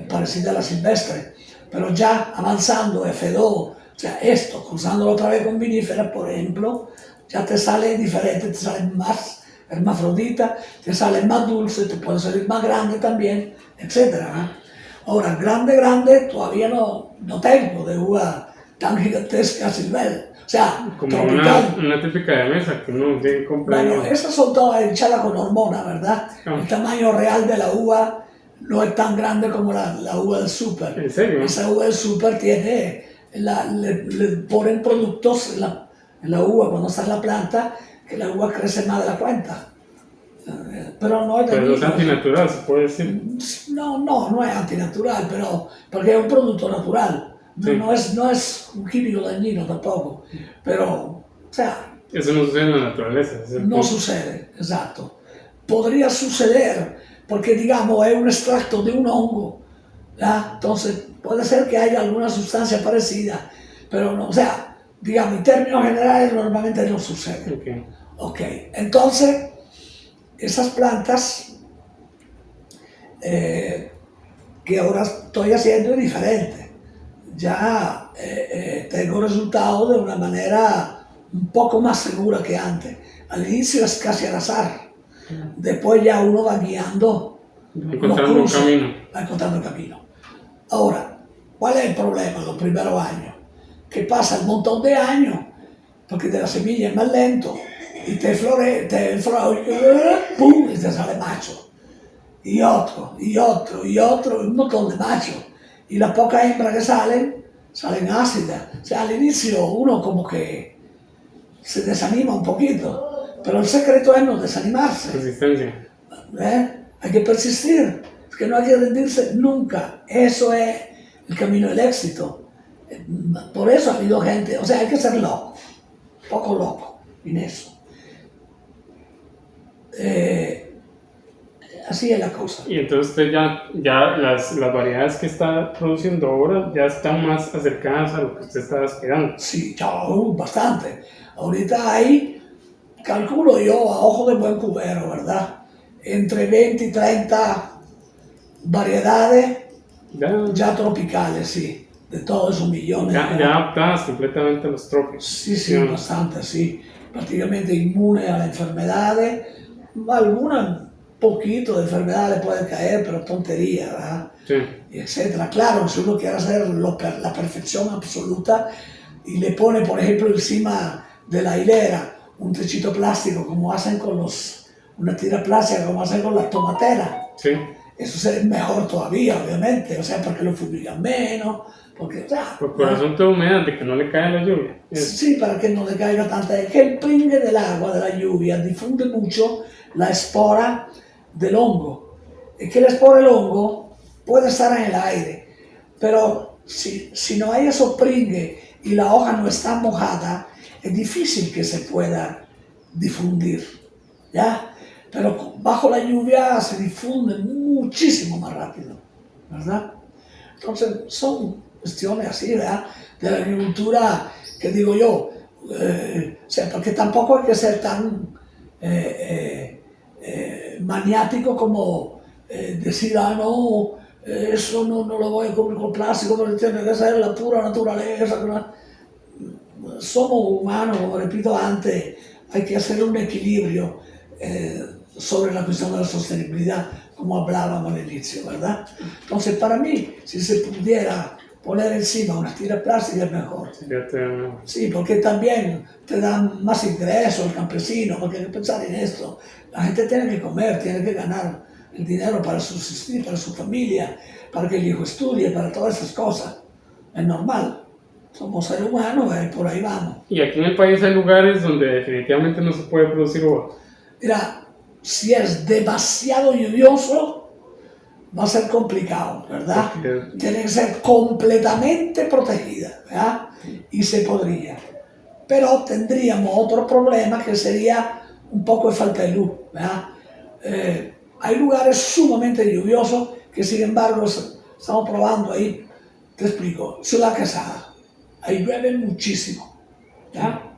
parecida a la silvestre, pero ya avanzando F2, o sea, esto, cruzándolo otra vez con viníferas, por ejemplo, ya te sale diferente, te sale más hermafrodita, te sale más dulce, te puede salir más grande también, etc. Ahora, grande, todavía no tengo de uva tan gigantesca silvestre, o sea, como tropical. Una típica de mesa que uno tiene que comprar. Bueno, esas son todas echadas con hormonas, ¿verdad? El tamaño real de la uva no es tan grande como la uva del súper. ¿En serio? Esa uva del súper tiene, le ponen productos en la uva cuando está en la planta, que la uva crece más de la cuenta. Pero no es dañino. Pero es antinatural, se puede decir. No es antinatural, pero porque es un producto natural. Sí. No es un químico dañino tampoco. Pero, o sea... Eso no sucede en la naturaleza. No sucede, exacto. Podría suceder, porque digamos, es un extracto de un hongo ¿ya? Entonces, puede ser que haya alguna sustancia parecida, pero no, o sea, digamos, en términos generales normalmente no sucede. Okay. Ok, entonces, esas plantas que ahora estoy haciendo es diferente. Ya tengo resultados de una manera un poco más segura que antes. Al inicio es casi al azar. Después ya uno va guiando Encontrando un camino. va encontrando el camino. Ahora, ¿cuál es el problema en los primeros años? Que pasa un montón de años, porque de la semilla es más lento, y te ¡pum! Y te sale macho. Y otro, y otro, y otro, un montón de machos. Y las pocas hembras que salen ácidas. O sea, al inicio uno como que se desanima un poquito, pero el secreto es no desanimarse. Resistencia. Hay que persistir, es que no hay que rendirse nunca. Eso es el camino del éxito. Por eso ha habido gente, o sea, hay que ser loco, poco loco en eso. Así es la cosa. Y entonces usted ya las variedades que está produciendo ahora ya están más acercadas a lo que usted estaba esperando. Sí, bastante. Ahorita hay, calculo yo, a ojo de buen cubero, ¿verdad? Entre 20 y 30 variedades ya tropicales, sí, de todos esos millones. Ya adaptadas completamente a los trópicos. Sí, bastante, sí. Prácticamente inmunes a las enfermedades. Algunas poquito de enfermedades pueden caer, pero tontería, ¿verdad? Sí. Etcétera. Claro, si uno quiere hacer la perfección absoluta y le pone, por ejemplo, encima de la hilera un techito plástico, como hacen con una tira plástica, como hacen con las tomateras. Sí. Eso es mejor todavía, obviamente, o sea, porque lo fumigan menos, porque, o sea, por asunto de humedad, de que no le cae la lluvia. Sí, para que no le caiga tanta, es que el pringue del agua, de la lluvia, difunde mucho la espora del hongo. Es que la espora del hongo puede estar en el aire, pero si no hay esos pringues y la hoja no está mojada, es difícil que se pueda difundir, ¿ya? Pero bajo la lluvia se difunde muchísimo más rápido, ¿verdad? Entonces son cuestiones así, ¿verdad? De la agricultura, que digo yo, o sea, porque tampoco hay que ser tan maniático como decir, no, eso no lo voy a cubrir con plástico, porque tiene que ser la pura naturaleza. Somos humanos, como repito antes, hay que hacer un equilibrio sobre la cuestión de la sostenibilidad, como hablábamos al inicio, ¿verdad? Entonces, para mí, si se pudiera poner encima una tira plástica es mejor. Sí, porque también te dan más ingresos el campesino, porque hay que pensar en esto. La gente tiene que comer, tiene que ganar el dinero para subsistir, para su familia, para que el hijo estudie, para todas esas cosas. Es normal. Somos seres humanos y por ahí vamos. Y aquí en el país hay lugares donde definitivamente no se puede producir uva. Mira, si es demasiado lluvioso, va a ser complicado, ¿verdad? Tiene que ser completamente protegida, ¿verdad? Y se podría. Pero tendríamos otro problema que sería un poco de falta de luz, ¿verdad? Hay lugares sumamente lluviosos que, sin embargo, estamos probando ahí. Te explico. Ciudad Quesada. Ahí llueve muchísimo, ¿ya?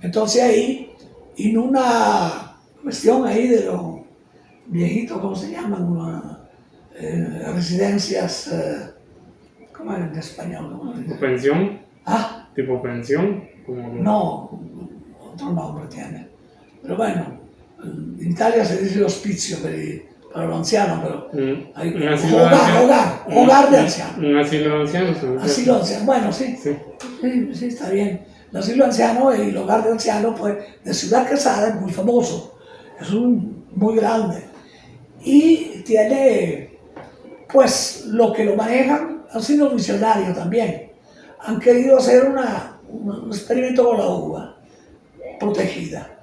Entonces ahí, en una cuestión ahí de los viejitos, ¿cómo se llaman? Residencias, ¿cómo era en español? ¿Tipo pensión? ¿Ah? ¿Tipo pensión? Como... No, otro nombre tiene. Pero bueno, en Italia se dice hospicio para los ancianos, pero hay hogar de ancianos. Un asilo de ancianos. Asilo de ancianos, bueno, sí, está bien. El asilo de ancianos y el hogar de ancianos, pues, de Ciudad Quesada es muy famoso, es muy grande. Y tiene, pues, lo que lo manejan han sido visionarios también. Han querido hacer un experimento con la uva protegida,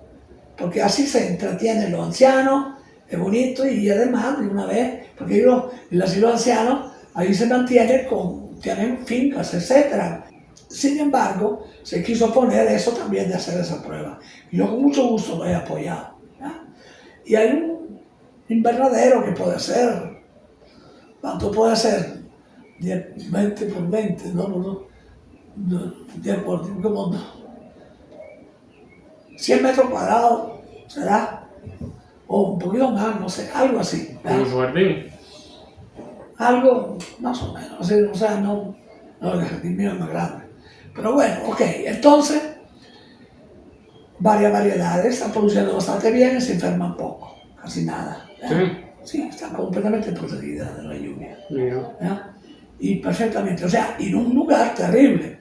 porque así se entretienen los ancianos, es bonito y además, de una vez, porque el asilo de ancianos, ahí se mantienen tienen fincas, etc. Sin embargo, se quiso poner eso también de hacer esa prueba. Y yo con mucho gusto lo he apoyado, ¿ya? Y hay un invernadero que puede ser ¿Cuánto puede hacer? 20 por 20, no, 10 por 10, como 100 metros cuadrados, ¿será? O un poquito más, no sé, algo así. Como su jardín. Algo más o menos, así, o sea, no, el jardín mío es más grande. Pero bueno, ok, entonces, varias variedades, están produciendo bastante bien y se enferman poco, casi nada. Sí, están completamente protegidas de la lluvia. ¿Ya? Y perfectamente, o sea, en un lugar terrible.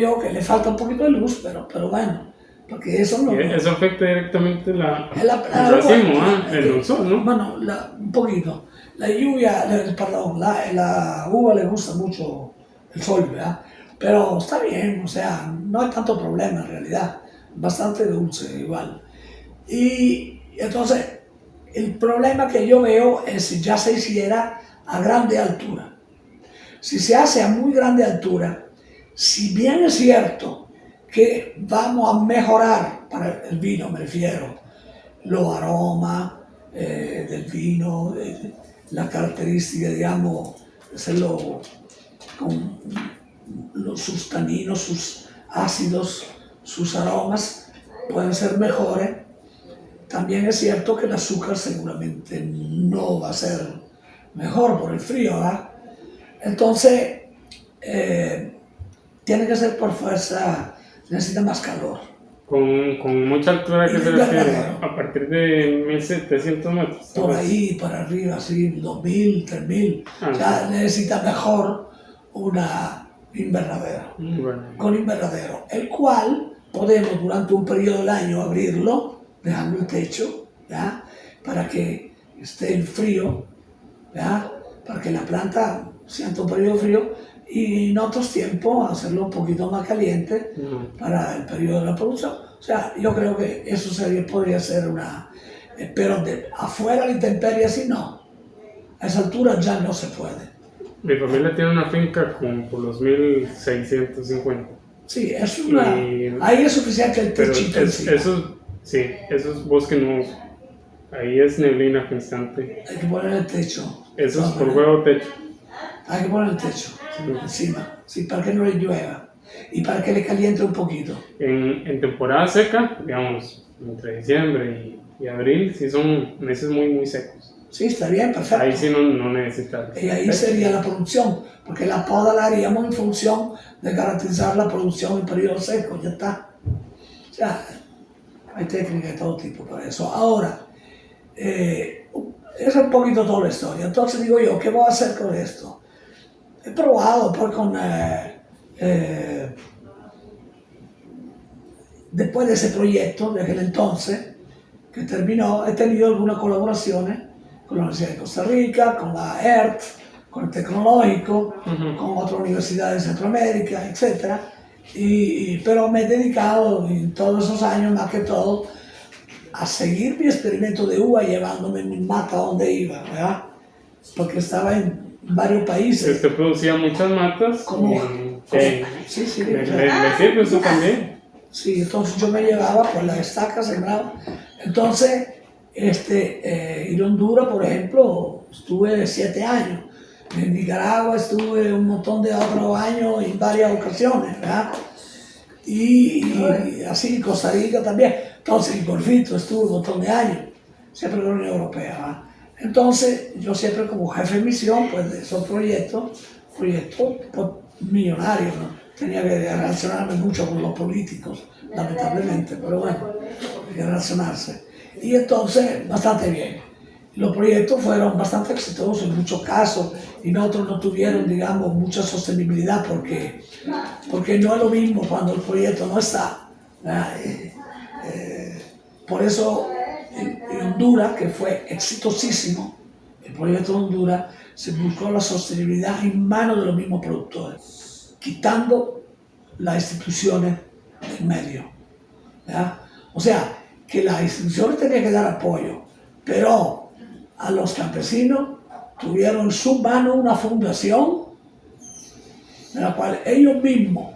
Yo que le falta un poquito de luz, pero bueno, porque eso no... Eso afecta directamente el racimo, el sol, ¿no? Bueno, un poquito. La lluvia, perdón, la uva le gusta mucho el sol, ¿verdad? Pero está bien, o sea, no hay tanto problema en realidad, bastante dulce igual. Y entonces, el problema que yo veo es si ya se hiciera a grande altura. Si se hace a muy grande altura, si bien es cierto que vamos a mejorar para el vino, me refiero, los aromas del vino, la característica, digamos, hacerlo con sus taninos, sus ácidos, sus aromas pueden ser mejores. También es cierto que el azúcar seguramente no va a ser mejor por el frío, ¿verdad? Entonces, tiene que ser por fuerza, necesita más calor. Con mucha altura, que se refiere, a partir de 1700 metros. Por ahí, para arriba, así, 2000, 3000. Ya necesita mejor una invernadero. Con invernadero, el cual podemos durante un periodo del año abrirlo, dejando el techo, ¿ya? Para que esté el frío, ¿ya? Para que la planta sienta un periodo frío, y en otros tiempos hacerlo un poquito más caliente para el periodo de la producción. O sea, yo creo que eso podría ser una... pero afuera la intemperie así no. A esa altura ya no se puede. Mi familia tiene una finca por los 1650. Sí, es una... ahí es suficiente el techito encima. Esos bosques no... Ahí es neblina constante. Hay que poner el techo. Eso es por huevo techo. Hay que poner el techo encima, sí, para que no le llueva y para que le caliente un poquito. En temporada seca, digamos, entre diciembre y abril, sí son meses muy, muy secos. Sí, está bien, perfecto. Ahí sí no necesita. Y ahí sería la producción, porque la poda la haríamos en función de garantizar la producción en periodo seco, ya está. O sea, hay técnicas de todo tipo para eso. Ahora, es un poquito toda la historia. Entonces digo yo, ¿qué voy a hacer con esto? He probado pues después de ese proyecto, de aquel entonces, que terminó, he tenido algunas colaboraciones con la Universidad de Costa Rica, con la ERT, con el Tecnológico, con otras universidades de Centroamérica, etc. Pero me he dedicado en todos esos años, más que todo, a seguir mi experimento de uva, llevándome mi mata donde iba, ¿verdad? Porque estaba en varios países. Usted producía muchas matas. Sí, ¿Le sirve eso también? Sí, entonces yo me llevaba por las estacas sembradas. Entonces, en Honduras, por ejemplo, estuve 7 años. En Nicaragua estuve un montón de otros años en varias ocasiones, ¿verdad? Y así, Costa Rica también. Entonces, en Golfito estuve un montón de años, siempre en la Unión Europea, ¿verdad? Entonces, yo siempre como jefe de misión, pues de esos proyectos pues, millonarios, ¿no? Tenía que relacionarme mucho con los políticos, lamentablemente, pero bueno, hay que relacionarse. Y entonces, bastante bien. Los proyectos fueron bastante exitosos en muchos casos y nosotros no tuvieron, digamos, mucha sostenibilidad porque no es lo mismo cuando el proyecto no está. Por eso, en Honduras, que fue exitosísimo, el proyecto de Honduras, se buscó la sostenibilidad en manos de los mismos productores, quitando las instituciones del medio. ¿Ya? O sea, que las instituciones tenían que dar apoyo, pero a los campesinos tuvieron en su mano una fundación de la cual ellos mismos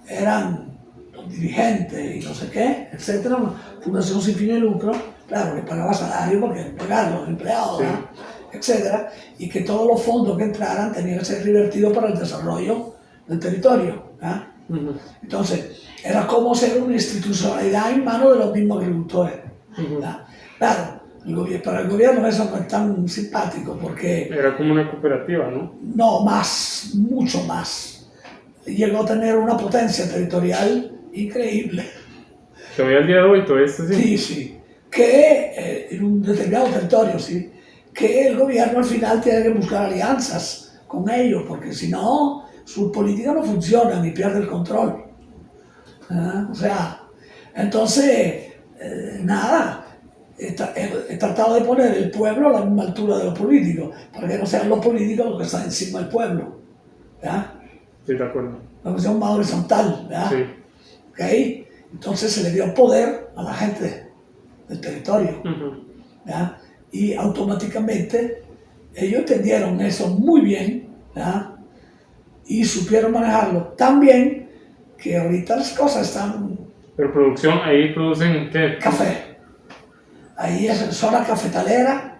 eran los dirigentes y no sé qué, etcétera, una fundación sin fin de lucro, claro, que pagaba salario porque pagaban los empleados, ¿verdad? etcétera, y que todos los fondos que entraran tenían que ser revertidos para el desarrollo del territorio. Entonces, era como ser una institucionalidad en manos de los mismos agricultores. Claro, para el gobierno eso no es tan simpático porque... Era como una cooperativa, ¿no? No, más, mucho más. Llegó a tener una potencia territorial increíble. Todavía al día de hoy, todo esto sí. Sí, sí. Que en un determinado territorio, sí. Que el gobierno al final tiene que buscar alianzas con ellos, porque si no, sus políticas no funcionan y pierde el control. O sea, entonces, nada. He tratado de poner el pueblo a la misma altura de los políticos, para que no sean los políticos los que están encima del pueblo. ¿Verdad? Sí, de acuerdo. Lo que sea más horizontal, ¿verdad? Sí. ¿Okay? Entonces se le dio poder a la gente del territorio. ¿Verdad? Y automáticamente ellos entendieron eso muy bien, ¿verdad? Y supieron manejarlo tan bien que ahorita las cosas están... Pero producción, ahí producen ¿qué? Café. Ahí es zona cafetalera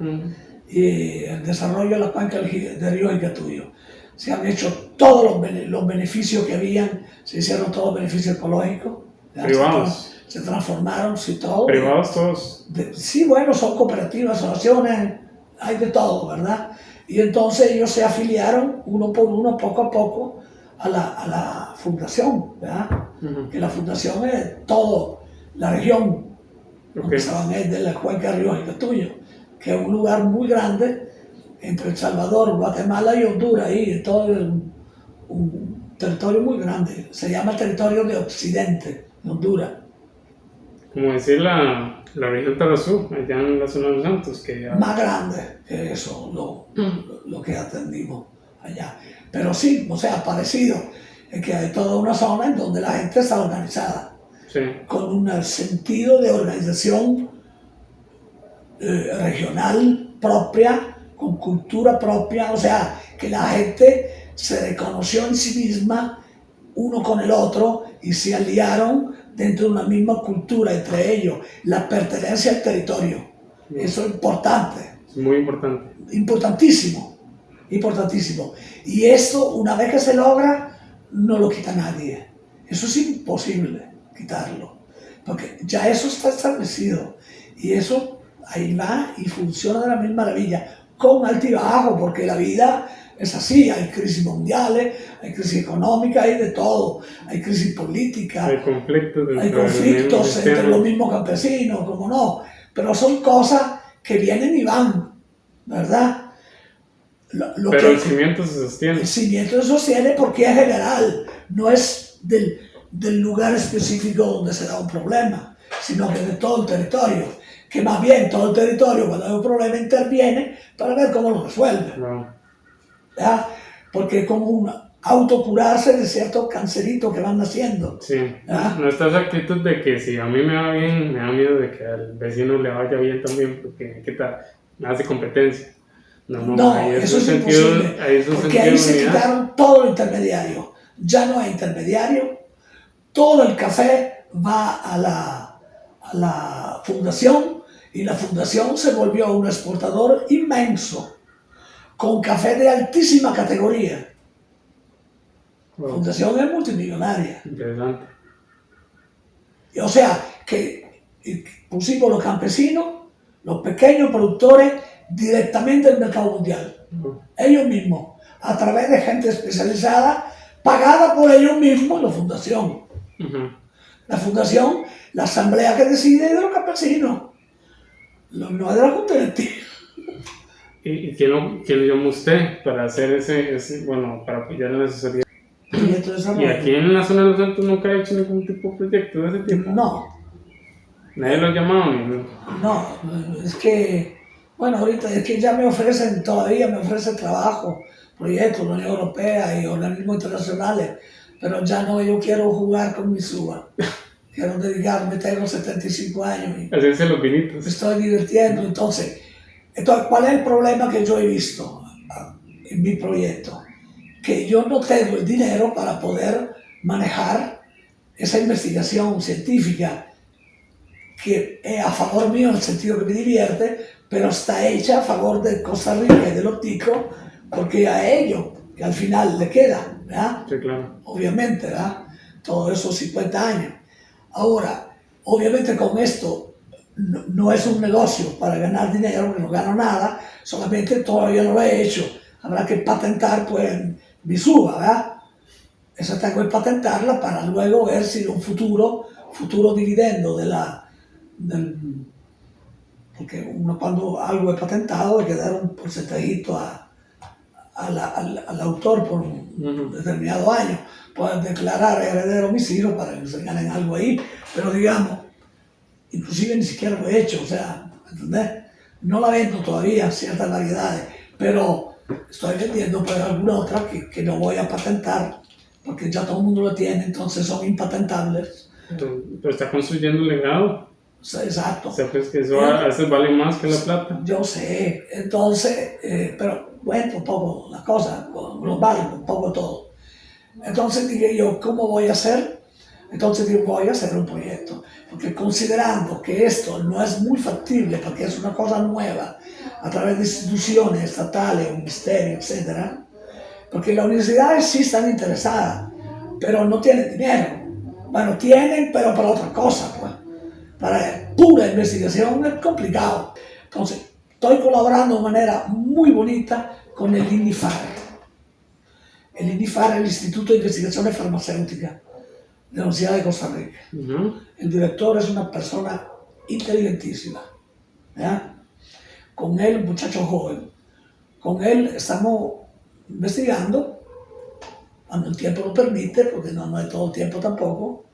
y el desarrollo de la cuenca del río Iguatuyo. Se han hecho todos los beneficios que habían, se hicieron todos los beneficios ecológicos. Privados. Se transformaron, sí, todo. Privados todos. Sí, bueno, son cooperativas, asociaciones, hay de todo, ¿verdad? Y entonces ellos se afiliaron uno por uno, poco a poco, a la fundación, ¿verdad? Que la fundación es toda la región. Donde estaban de la cuenca del río Iguatuyo, que es un lugar muy grande entre El Salvador, Guatemala y Honduras, ahí todo un territorio muy grande. Se llama el territorio de Occidente, de Honduras. Como decir la región Tarazú, allá en la zona de los Santos. Que ya... Más grande que eso, lo que atendimos allá. Pero sí, o sea, parecido, es que hay toda una zona en donde la gente está organizada. Sí. Con un sentido de organización regional propia, con cultura propia, o sea, que la gente se reconoció en sí misma uno con el otro y se aliaron dentro de una misma cultura entre ellos, la pertenencia al territorio. Eso es importante. Muy importante. Importantísimo, importantísimo. Y esto, una vez que se logra, no lo quita nadie. Eso es imposible quitarlo, porque ya eso está establecido y eso ahí va y funciona de la misma maravilla, con altibajo, porque la vida es así, hay crisis mundiales, hay crisis económica, hay de todo, hay crisis política, hay conflictos entre los mismos campesinos, como no, pero son cosas que vienen y van, ¿verdad? Pero el cimiento se sostiene. El cimiento se sostiene porque es general, no es del lugar específico donde se da un problema, sino que de todo el territorio, que más bien todo el territorio cuando hay un problema interviene para ver cómo lo resuelve. ¿Ya? Porque es como un autocurarse de ciertos canceritos que van naciendo. Sí, ¿ya? No está esa actitud de que si a mí me va bien, me da miedo de que al vecino le vaya bien también, porque ¿qué tal? Me hace competencia. No, eso es imposible, porque ahí se quitaron todo lo intermediario, ya no hay intermediario. Todo el café va a la fundación y la fundación se volvió un exportador inmenso, con café de altísima categoría. La fundación es multimillonaria. Interesante. O sea, que pusimos los campesinos, los pequeños productores, directamente al mercado mundial. Ellos mismos, a través de gente especializada, pagada por ellos mismos, la fundación. La fundación, la asamblea que decide es de los campesinos, no es de la junta directiva. ¿Y quién lo llamó usted para hacer ese bueno, para apoyar la asesoría? ¿Y aquí en la zona de los Santos nunca ha hecho ningún tipo de proyecto de ese tipo? No. ¿Nadie lo ha llamado? No, es que, bueno, ahorita es que ya todavía me ofrecen trabajo, proyectos, la Unión Europea y organismos internacionales. Pero ya no, yo quiero jugar con mi suba. Quiero dedicarme, tengo 75 años. Y hacerse los vinitos. Me estoy divirtiendo. Entonces, ¿cuál es el problema que yo he visto en mi proyecto? Que yo no tengo el dinero para poder manejar esa investigación científica que es a favor mío en el sentido que me divierte, pero está hecha a favor de Costa Rica y de los ticos, porque a ellos, que al final le queda, ¿verdad? Sí, claro. Obviamente, ¿verdad? Todos esos 50 años. Ahora, obviamente con esto no es un negocio para ganar dinero, que no gano nada, solamente todavía no lo he hecho. Habrá que patentar pues mi suba, ¿verdad? Esa tengo que patentarla para luego ver si un futuro dividendo porque uno cuando algo es patentado hay que dar un porcentajito al autor por un determinado año. Pueden declarar heredero mis hijos para que se ganen algo ahí, pero digamos, inclusive ni siquiera lo he hecho, o sea, ¿entendés? No la vendo todavía, ciertas variedades, pero estoy vendiendo pues alguna otra que no voy a patentar, porque ya todo el mundo lo tiene, entonces son impatentables. Pero está construyendo un legado. O sea, exacto. O sea, pues que eso a veces vale más que la plata. Yo sé, entonces, pero bueno, un poco la cosa, global, un poco todo. Entonces dije yo, ¿cómo voy a hacer? Entonces dije, voy a hacer un proyecto, porque considerando que esto no es muy factible, porque es una cosa nueva, a través de instituciones estatales, un ministerio, etc., porque las universidades sí están interesadas, pero no tienen dinero. Bueno, tienen, pero para otra cosa, pues. Para pura investigación es complicado. Entonces, estoy colaborando de manera muy bonita con el INIFAR. El INIFAR es el Instituto de Investigaciones Farmacéuticas de la Universidad de Costa Rica. El director es una persona inteligentísima. ¿Ya? Con él, un muchacho joven, con él estamos investigando, cuando el tiempo lo permite, porque no es todo el tiempo tampoco,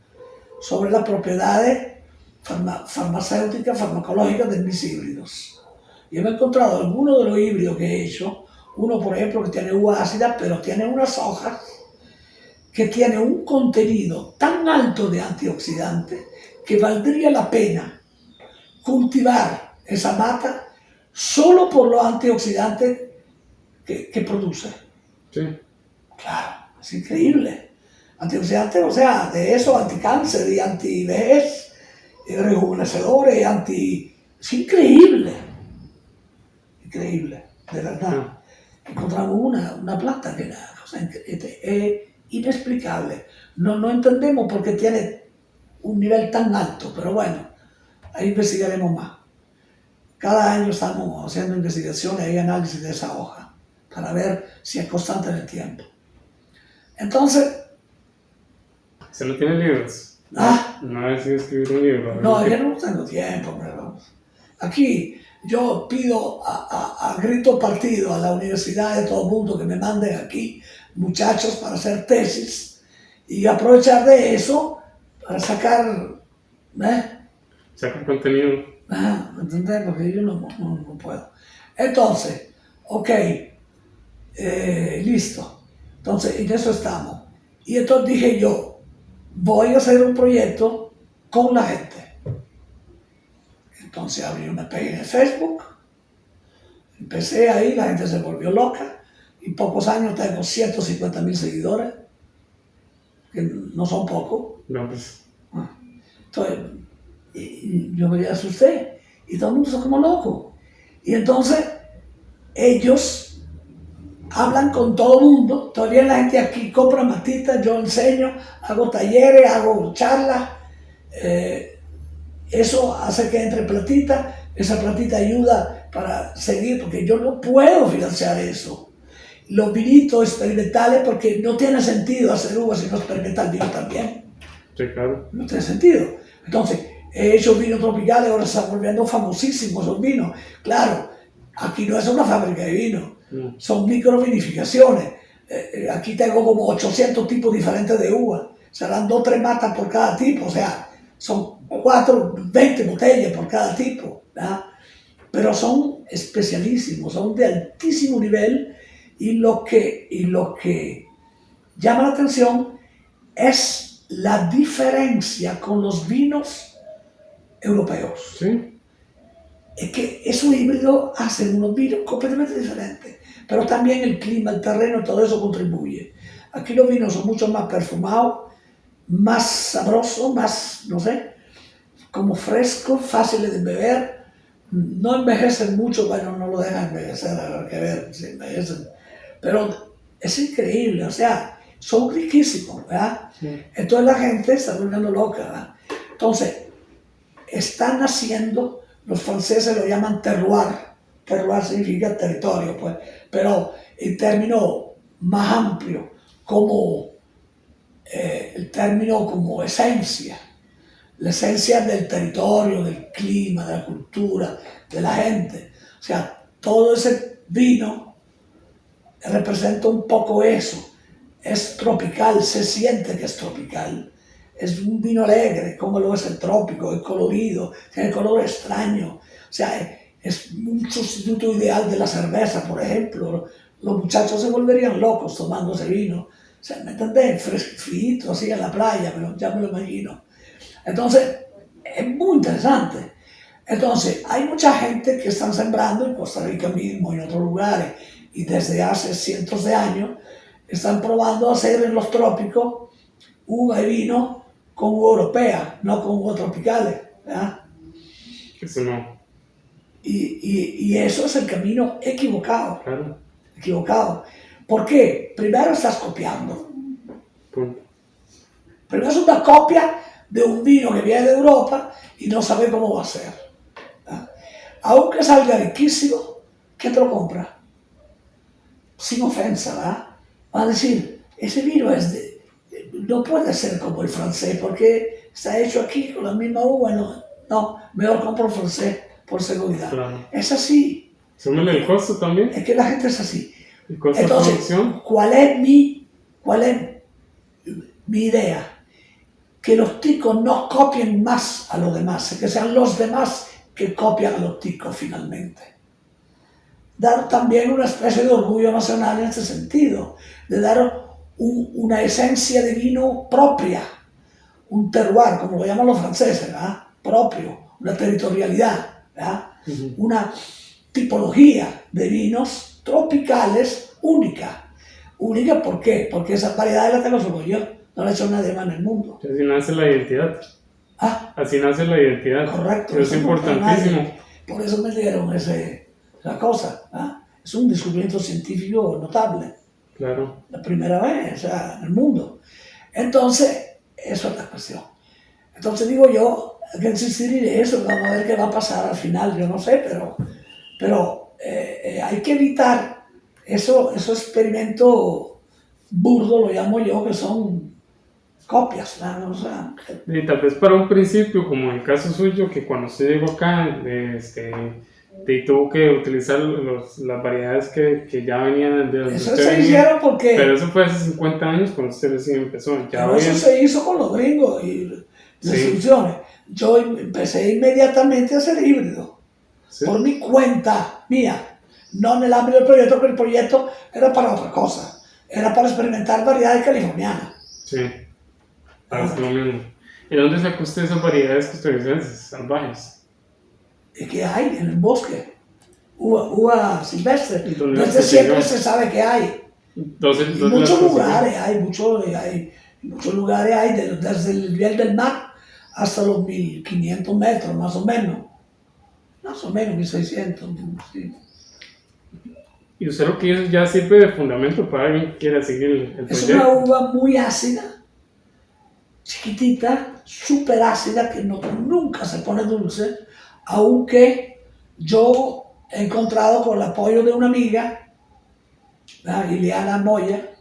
sobre las propiedades farmacéuticas, farmacológicas de mis híbridos. Y he encontrado algunos de los híbridos que he hecho, uno por ejemplo que tiene uva ácida, pero tiene unas hojas que tiene un contenido tan alto de antioxidantes que valdría la pena cultivar esa mata solo por los antioxidantes que produce. Sí. Claro, es increíble. Antioxidantes, o sea, de eso, anticáncer y antivejez, rejuvenecedores, es increíble. Increíble, de verdad. Encontramos una planta que es inexplicable. No entendemos por qué tiene un nivel tan alto, pero bueno, ahí investigaremos más. Cada año estamos haciendo investigaciones y análisis de esa hoja para ver si es constante en el tiempo. Entonces... ¿Se no tiene libros? ¿Ah? No ha decidido escribir un libro. No, yo no tengo tiempo, pero aquí yo pido a grito partido a la universidad de todo el mundo que me manden aquí muchachos para hacer tesis y aprovechar de eso para sacar, Sacar contenido. ¿entendés? Porque yo no puedo. Entonces, ok, listo. Entonces, en eso estamos. Y entonces dije yo, voy a hacer un proyecto con la gente. Entonces abrí una página de Facebook, empecé ahí, la gente se volvió loca, y en pocos años tengo 150,000 seguidores, que no son pocos. No, pues. Entonces, yo me asusté, y todo el mundo está como loco. Y entonces, ellos hablan con todo el mundo, todavía la gente aquí compra matitas, yo enseño, hago talleres, hago charlas, eso hace que entre platita, esa platita ayuda para seguir, porque yo no puedo financiar eso. Los vinitos experimentales, porque no tiene sentido hacer uvas si no experimentar vino también. Sí, claro. No tiene sentido. Entonces, he hecho vinos tropicales, ahora se están volviendo famosísimos esos vinos. Claro, aquí no es una fábrica de vino, son microvinificaciones. Aquí tengo como 800 tipos diferentes de uva. Serán 2 o 3 matas por cada tipo, o sea, son 20 botellas por cada tipo, ¿verdad? Pero son especialísimos, son de altísimo nivel y lo que llama la atención es la diferencia con los vinos europeos. Sí. Es que esos híbridos hacen unos vinos completamente diferentes, pero también el clima, el terreno, todo eso contribuye. Aquí los vinos son mucho más perfumados, más sabrosos, más, no sé, como frescos, fáciles de beber, no envejecen mucho, bueno, no lo dejan envejecer, hay que ver si envejecen. Pero es increíble, o sea, son riquísimos, ¿verdad? Sí. Entonces la gente está volviendo loca, ¿verdad? Entonces, están naciendo, los franceses lo llaman terroir. Terroir significa territorio, pues, pero en término más amplio, como el término como esencia, la esencia del territorio, del clima, de la cultura, de la gente. O sea, todo ese vino representa un poco eso. Es tropical, se siente que es tropical. Es un vino alegre, como lo es el trópico, es colorido, tiene color extraño. O sea, es un sustituto ideal de la cerveza, por ejemplo. Los muchachos se volverían locos tomando ese vino. O sea, ¿me entendés? Fresquito, así en la playa, pero ya me lo imagino. Entonces, es muy interesante. Entonces, hay mucha gente que están sembrando en Costa Rica mismo, en otros lugares, y desde hace cientos de años están probando hacer en los trópicos uva y vino con uva europea, no con uvas tropicales, ¿verdad? Eso no. Y eso es el camino equivocado, Claro. equivocado. ¿Por qué? Primero estás copiando. Punto. Primero es una copia de un vino que viene de Europa y no sabe cómo va a ser, ¿verdad? Aunque salga riquísimo, ¿quién te lo compra? Sin ofensa, ¿verdad? Va a decir, ese vino no puede ser como el francés porque está hecho aquí con la misma uva, no, mejor compro el francés por seguridad. Claro. Es así. Súmele el costo también. Es que la gente es así. El costo de Entonces, producción. ¿cuál es mi idea? Que los ticos no copien más a los demás, que sean los demás que copian a los ticos finalmente. Dar también una especie de orgullo nacional en este sentido, de dar una esencia de vino propia, un terroir, como lo llaman los franceses, ¿verdad? Propio, una territorialidad, ¿verdad? Una tipología de vinos tropicales única. Única, ¿por qué? Porque esa variedad la tengo solo yo, no la ha hecho nadie más en el mundo. Así nace la identidad. Ah, Así nace la identidad. correcto. Eso es importantísimo. Por eso me dieron esa cosa, ¿ah? Es un descubrimiento científico notable. Claro. La primera vez, o sea, en el mundo. Entonces, eso es la cuestión. Entonces digo yo, hay que insistir en eso, vamos a ver qué va a pasar al final, yo no sé, pero hay que evitar esos experimentos burdos, lo llamo yo, que son copias, ¿no? O sea, Y tal vez para un principio, como en el caso suyo, que cuando usted llegó acá, y tuvo que utilizar las variedades que ya venían de donde eso usted se venía. hicieron porque... Pero eso fue hace 50 años cuando usted recién empezó. Ya Pero eso se hizo con los gringos y las instrucciones. Yo empecé inmediatamente a hacer híbrido. Sí. Por mi cuenta mía. No en el ámbito del proyecto, porque el proyecto era para otra cosa. Era para experimentar variedades californianas. Sí, hace lo mismo. ¿Y dónde sacó usted esas variedades costarricenses salvajes? ¿Y qué hay en el bosque? Uva silvestre. ¿Dónde Desde las siempre consiguió? se sabe que hay. Entonces, En ¿dónde las muchos consiguió? lugares hay, muchos lugares hay, desde el nivel del mar hasta los 1500 metros, más o menos. Más o menos, 1600. Sí. Y usted lo que hizo ya sirve de fundamento para alguien que quiera seguir el Es proyecto. una uva muy ácida, chiquitita, súper ácida, que nunca se pone dulce, aunque yo he encontrado con el apoyo de una amiga, la Ileana Moya,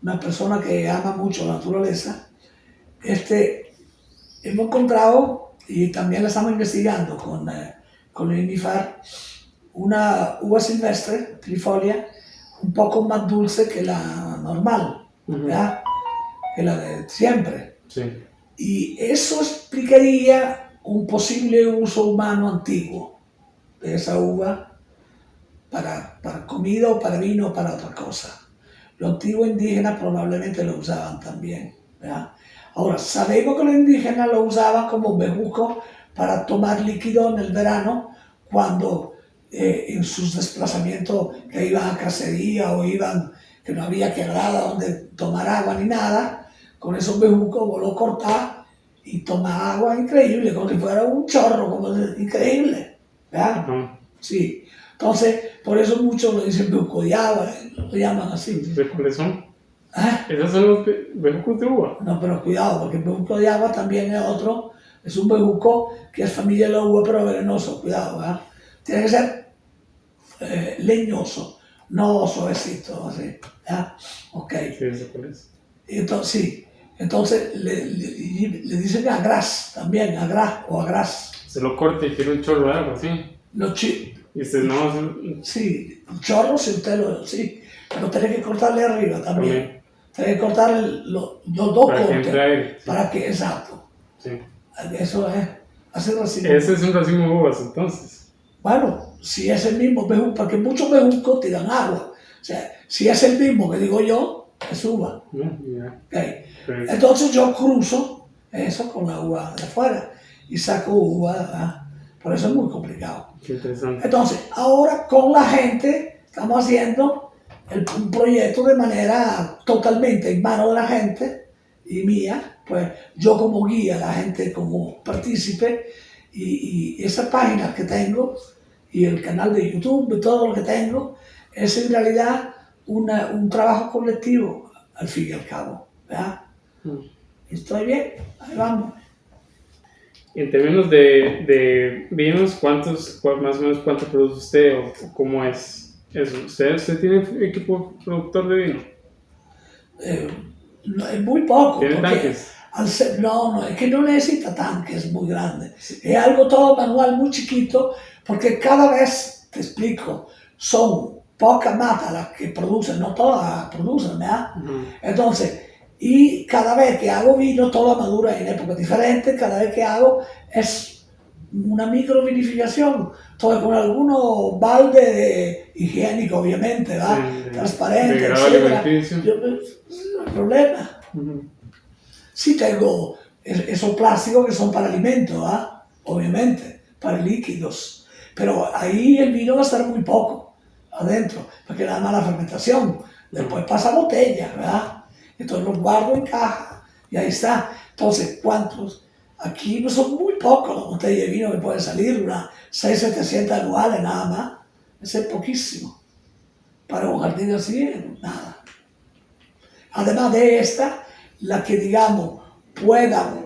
una persona que ama mucho la naturaleza, hemos encontrado, y también la estamos investigando con el INIFAR, una uva silvestre, trifolia, un poco más dulce que la normal, ¿verdad? Que la de siempre. Sí. Y eso explicaría un posible uso humano antiguo de esa uva para comida o para vino o para otra cosa. Los antiguos indígenas probablemente lo usaban también, ¿verdad? Ahora, sabemos que los indígenas lo usaban como bejuco para tomar líquido en el verano cuando en sus desplazamientos que iban a cacería o que no había quebrada donde tomar agua ni nada, con esos bejucos voló cortar y toma agua increíble, como si fuera un chorro, como increíble, ¿verdad? Ajá. Sí. Entonces, por eso muchos lo dicen bejuco de agua, lo llaman así. ¿De cuáles son? ¿Ah? ¿Esos son los bejucos de uva? No, pero cuidado, porque el bejuco de agua también es otro, es un bejuco que es familia de la uva, pero venenoso, cuidado, ¿verdad? Tiene que ser leñoso, no suavecito, así, ¿ya? Ok. Sí, ¿de cuál es? Entonces, sí, entonces le dicen agraz también, agraz o agraz. Se lo corta y tiene un chorro de agua, ¿sí? Los chi Y usted no... sí, chorros si usted lo, sí, pero tiene que cortarle arriba también. Tiene que cortarle los dos para cortes. Que entre aire. Sí. Para que, exacto. Sí. Eso es, hacer racimo. Ese es un racimo de uvas, entonces. Bueno, si es el mismo bejuco, porque muchos bejucos tiran agua. O sea, si es el mismo que digo yo, es uva. Okay. Entonces yo cruzo eso con la uva de afuera y saco uva, ¿verdad? Por eso es muy complicado. Qué interesante. Entonces, ahora con la gente estamos haciendo un proyecto de manera totalmente en manos de la gente y mía, pues yo como guía, la gente como partícipe y esa página que tengo y el canal de YouTube y todo lo que tengo es en realidad un trabajo colectivo al fin y al cabo, ¿verdad? ¿Estoy bien? Ahí vamos. En términos de vinos, más o menos cuánto produce usted o cómo es eso? ¿Usted tiene equipo productor de vino? No, es muy poco. ¿Tiene tanques? No, es que no necesita tanques muy grandes. Es algo todo manual, muy chiquito, porque cada vez, te explico, son pocas matas las que producen, no todas producen, ¿verdad? Entonces, y cada vez que hago vino, toda madura en épocas diferentes, cada vez que hago es una micro vinificación, todo con algunos baldes higiénicos, obviamente, ¿verdad? Sí, transparente, etc. No hay problema. Sí tengo esos plásticos que son para alimentos, ¿verdad? Obviamente, para líquidos, pero ahí el vino va a estar muy poco adentro, porque nada más la fermentación, después pasa a botella, ¿verdad? Entonces los guardo en caja y ahí está. Entonces, ¿cuántos? Aquí no son muy pocos las botellas de vino que pueden salir, unas 600-700 anuales nada más. Eso es poquísimo. Para un jardín así, nada. Además de esta, la que digamos puedan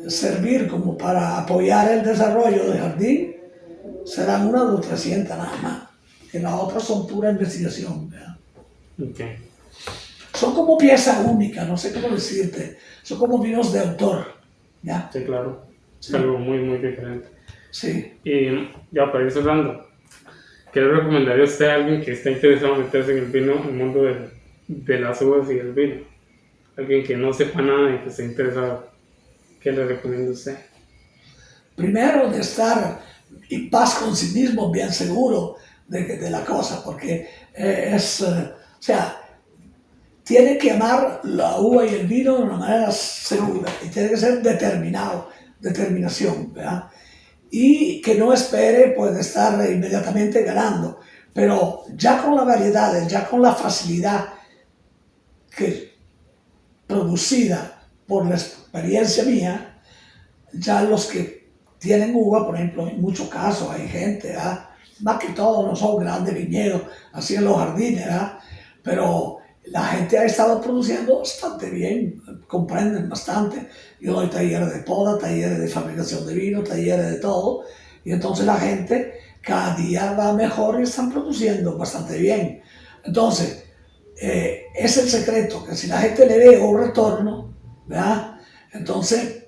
servir como para apoyar el desarrollo del jardín, serán unas 200-300 nada más. Que las otras son pura investigación, ¿verdad? Okay. Son como pieza única, no sé cómo decirte. Son como vinos de autor, ¿ya? Sí, claro. Es Sí. algo muy, muy diferente. Sí. Y ya para ir cerrando, ¿qué le recomendaría a usted a alguien que está interesado en meterse en el vino, en el mundo de las uvas y el vino? Alguien que no sepa nada y que esté interesado. ¿Qué le recomienda a usted? Primero, de estar en paz con sí mismo, bien seguro de la cosa, porque o sea, tiene que amar la uva y el vino de una manera segura y tiene que ser determinación, ¿verdad? Y que no espere pues, estar inmediatamente ganando, pero ya con las variedades, ya con la facilidad que producida por la experiencia mía, ya los que tienen uva, por ejemplo, en muchos casos hay gente, ¿verdad? Más que todo no son grandes viñedos, así en los jardines, ¿verdad? Pero la gente ha estado produciendo bastante bien, comprenden bastante. Yo doy talleres de poda, talleres de fabricación de vino, talleres de todo, y entonces la gente cada día va mejor y están produciendo bastante bien. Entonces, es el secreto, que si la gente le ve un retorno, ¿verdad? Entonces,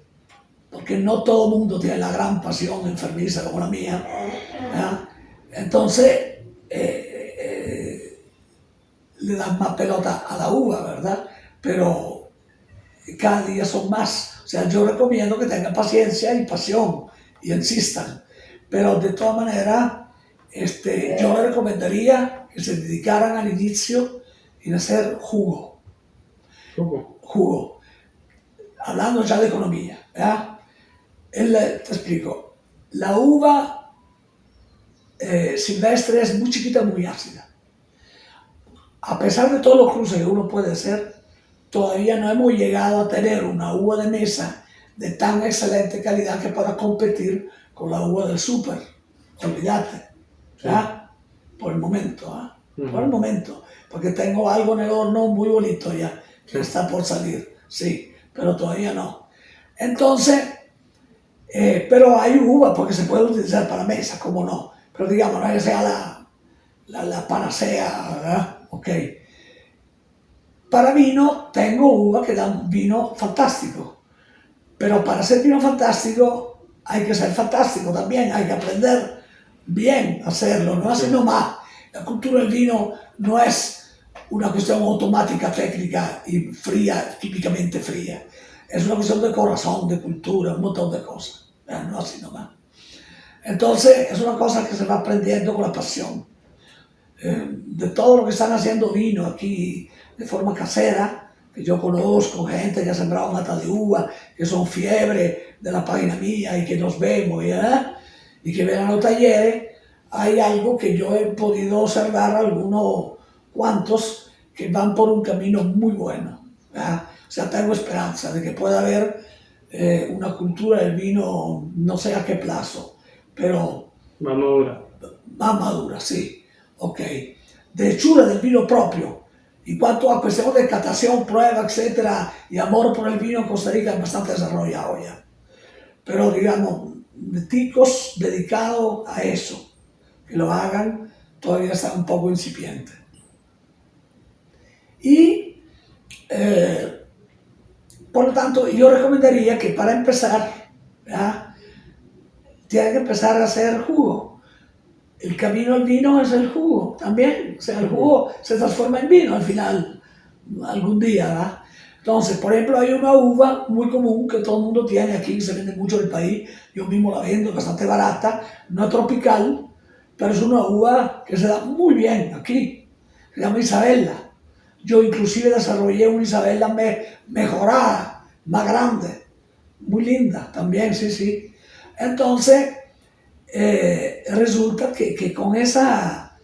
porque no todo el mundo tiene la gran pasión enfermiza como la mía, ¿verdad? Entonces, le dan más pelota a la uva, ¿verdad? Pero cada día son más. O sea, yo recomiendo que tengan paciencia y pasión y insistan. Pero de todas maneras, yo les recomendaría que se dedicaran al inicio en hacer jugo. Jugo. Hablando ya de economía, ¿verdad? Te explico. La uva silvestre es muy chiquita, muy ácida. A pesar de todos los cruces que uno puede hacer, todavía no hemos llegado a tener una uva de mesa de tan excelente calidad que para competir con la uva del súper. Olvídate, ¿ya? Por el momento, ¿ah? Por el momento, porque tengo algo en el horno muy bonito ya, que está por salir, sí, pero todavía no. Entonces, pero hay uva porque se puede utilizar para mesa, como no, pero digamos, no es que sea la panacea, ¿verdad? Ok. Para vino, tengo uva que da un vino fantástico, pero para ser vino fantástico hay que ser fantástico también, hay que aprender bien a hacerlo, no así nomás. La cultura del vino no es una cuestión automática, técnica y fría, típicamente fría. Es una cuestión de corazón, de cultura, un montón de cosas, no así nomás. Entonces es una cosa que se va aprendiendo con la pasión. De todo lo que están haciendo vino aquí de forma casera, que yo conozco gente que ha sembrado mata de uva, que son fiebre de la página mía y que nos vemos y que ven a los talleres, hay algo que yo he podido observar, algunos cuantos que van por un camino muy bueno, ¿verdad? O sea, tengo esperanza de que pueda haber una cultura del vino, no sé a qué plazo, pero más madura, sí. Ok, de hechura del vino propio. En cuanto a cuestión de catación, prueba, etcétera, y amor por el vino, en Costa Rica es bastante desarrollado ya. Pero digamos, ticos dedicados a eso, que lo hagan, todavía está un poco incipiente. Y, por lo tanto, yo recomendaría que para empezar, ¿ya? Tienen que empezar a hacer jugo. El camino al vino es el jugo también, o sea, el jugo se transforma en vino al final, algún día, ¿verdad? Entonces, por ejemplo, hay una uva muy común que todo el mundo tiene aquí, se vende mucho en el país, yo mismo la vendo, bastante barata, no es tropical, pero es una uva que se da muy bien aquí, se llama Isabella. Yo inclusive desarrollé una Isabella mejorada, más grande, muy linda también, sí, sí. Entonces, resulta que con esa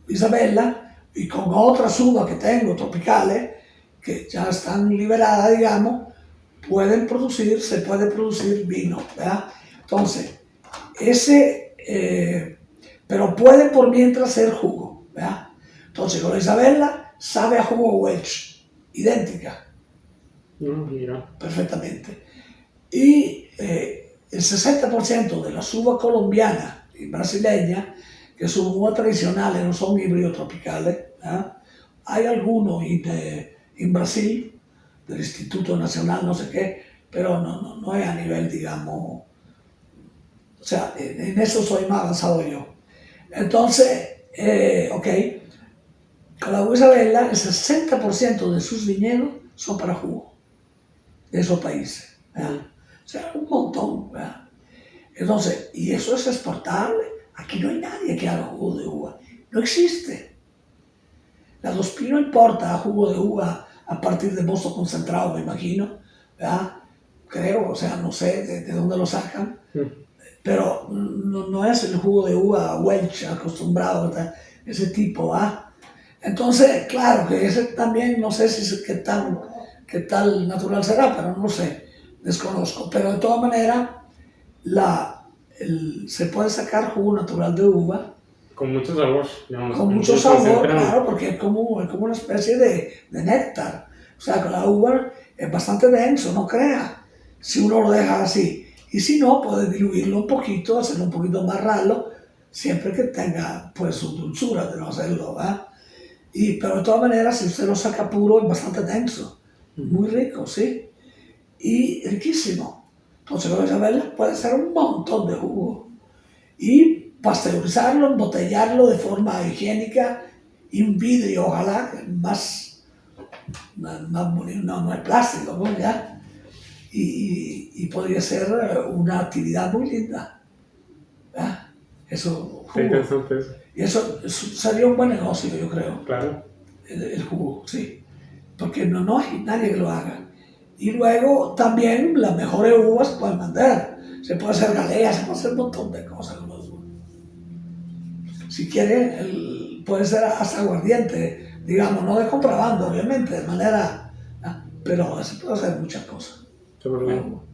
Isabella y con otras uvas que tengo tropicales, que ya están liberadas, digamos, se puede producir vino, ¿verdad? Entonces, pero puede por mientras ser jugo, ¿verdad? Entonces, con la Isabella sabe a jugo Welch, idéntica. Mira. Perfectamente. Y el 60% de las uvas colombianas y brasileñas, que son uvas tradicionales, no son híbridos tropicales, hay algunos en Brasil, del Instituto Nacional, no sé qué, pero no es a nivel, digamos, o sea, en eso soy más avanzado yo. Entonces, ok, con la uva Isabella, el 60% de sus viñedos son para jugo, de esos países, ¿verdad? O sea, un montón, ¿verdad? Entonces, y eso es exportable. Aquí no hay nadie que haga jugo de uva. No existe. La Dos Pinos importa jugo de uva a partir de mosto concentrado, me imagino, ¿verdad? Creo, o sea, no sé de dónde lo sacan, pero no es el jugo de uva Welch acostumbrado, ¿verdad? Ese tipo, ¿ah? Entonces, claro, que ese también, no sé qué tal natural será, pero no sé, desconozco. Pero de todas maneras, se puede sacar jugo natural de uva. Con mucho sabor. Digamos, con mucho sabor, claro, porque es como una especie de néctar. O sea, que la uva es bastante denso, no crea, si uno lo deja así. Y si no, puede diluirlo un poquito, hacerlo un poquito más ralo, siempre que tenga pues su dulzura de no hacerlo, ¿verdad? Pero de todas maneras, si usted lo saca puro, es bastante denso, muy rico, ¿sí? Y riquísimo. Entonces, con Isabella puede ser un montón de jugo. Y pasteurizarlo, embotellarlo de forma higiénica y un vidrio, ojalá, más bonito, no es plástico, ¿no? ¿Ya? Y podría ser una actividad muy linda, ¿verdad? Eso, jugo. Interesante eso. Y eso sería un buen negocio, yo creo. Claro. El jugo, sí. Porque no hay nadie que lo haga. Y luego también las mejores uvas se pueden vender. Se puede hacer galea, se puede hacer un montón de cosas con los uvas. Si quiere, puede ser hasta aguardiente, digamos, no de contrabando, obviamente, de manera, pero se puede hacer muchas cosas. Súper bien.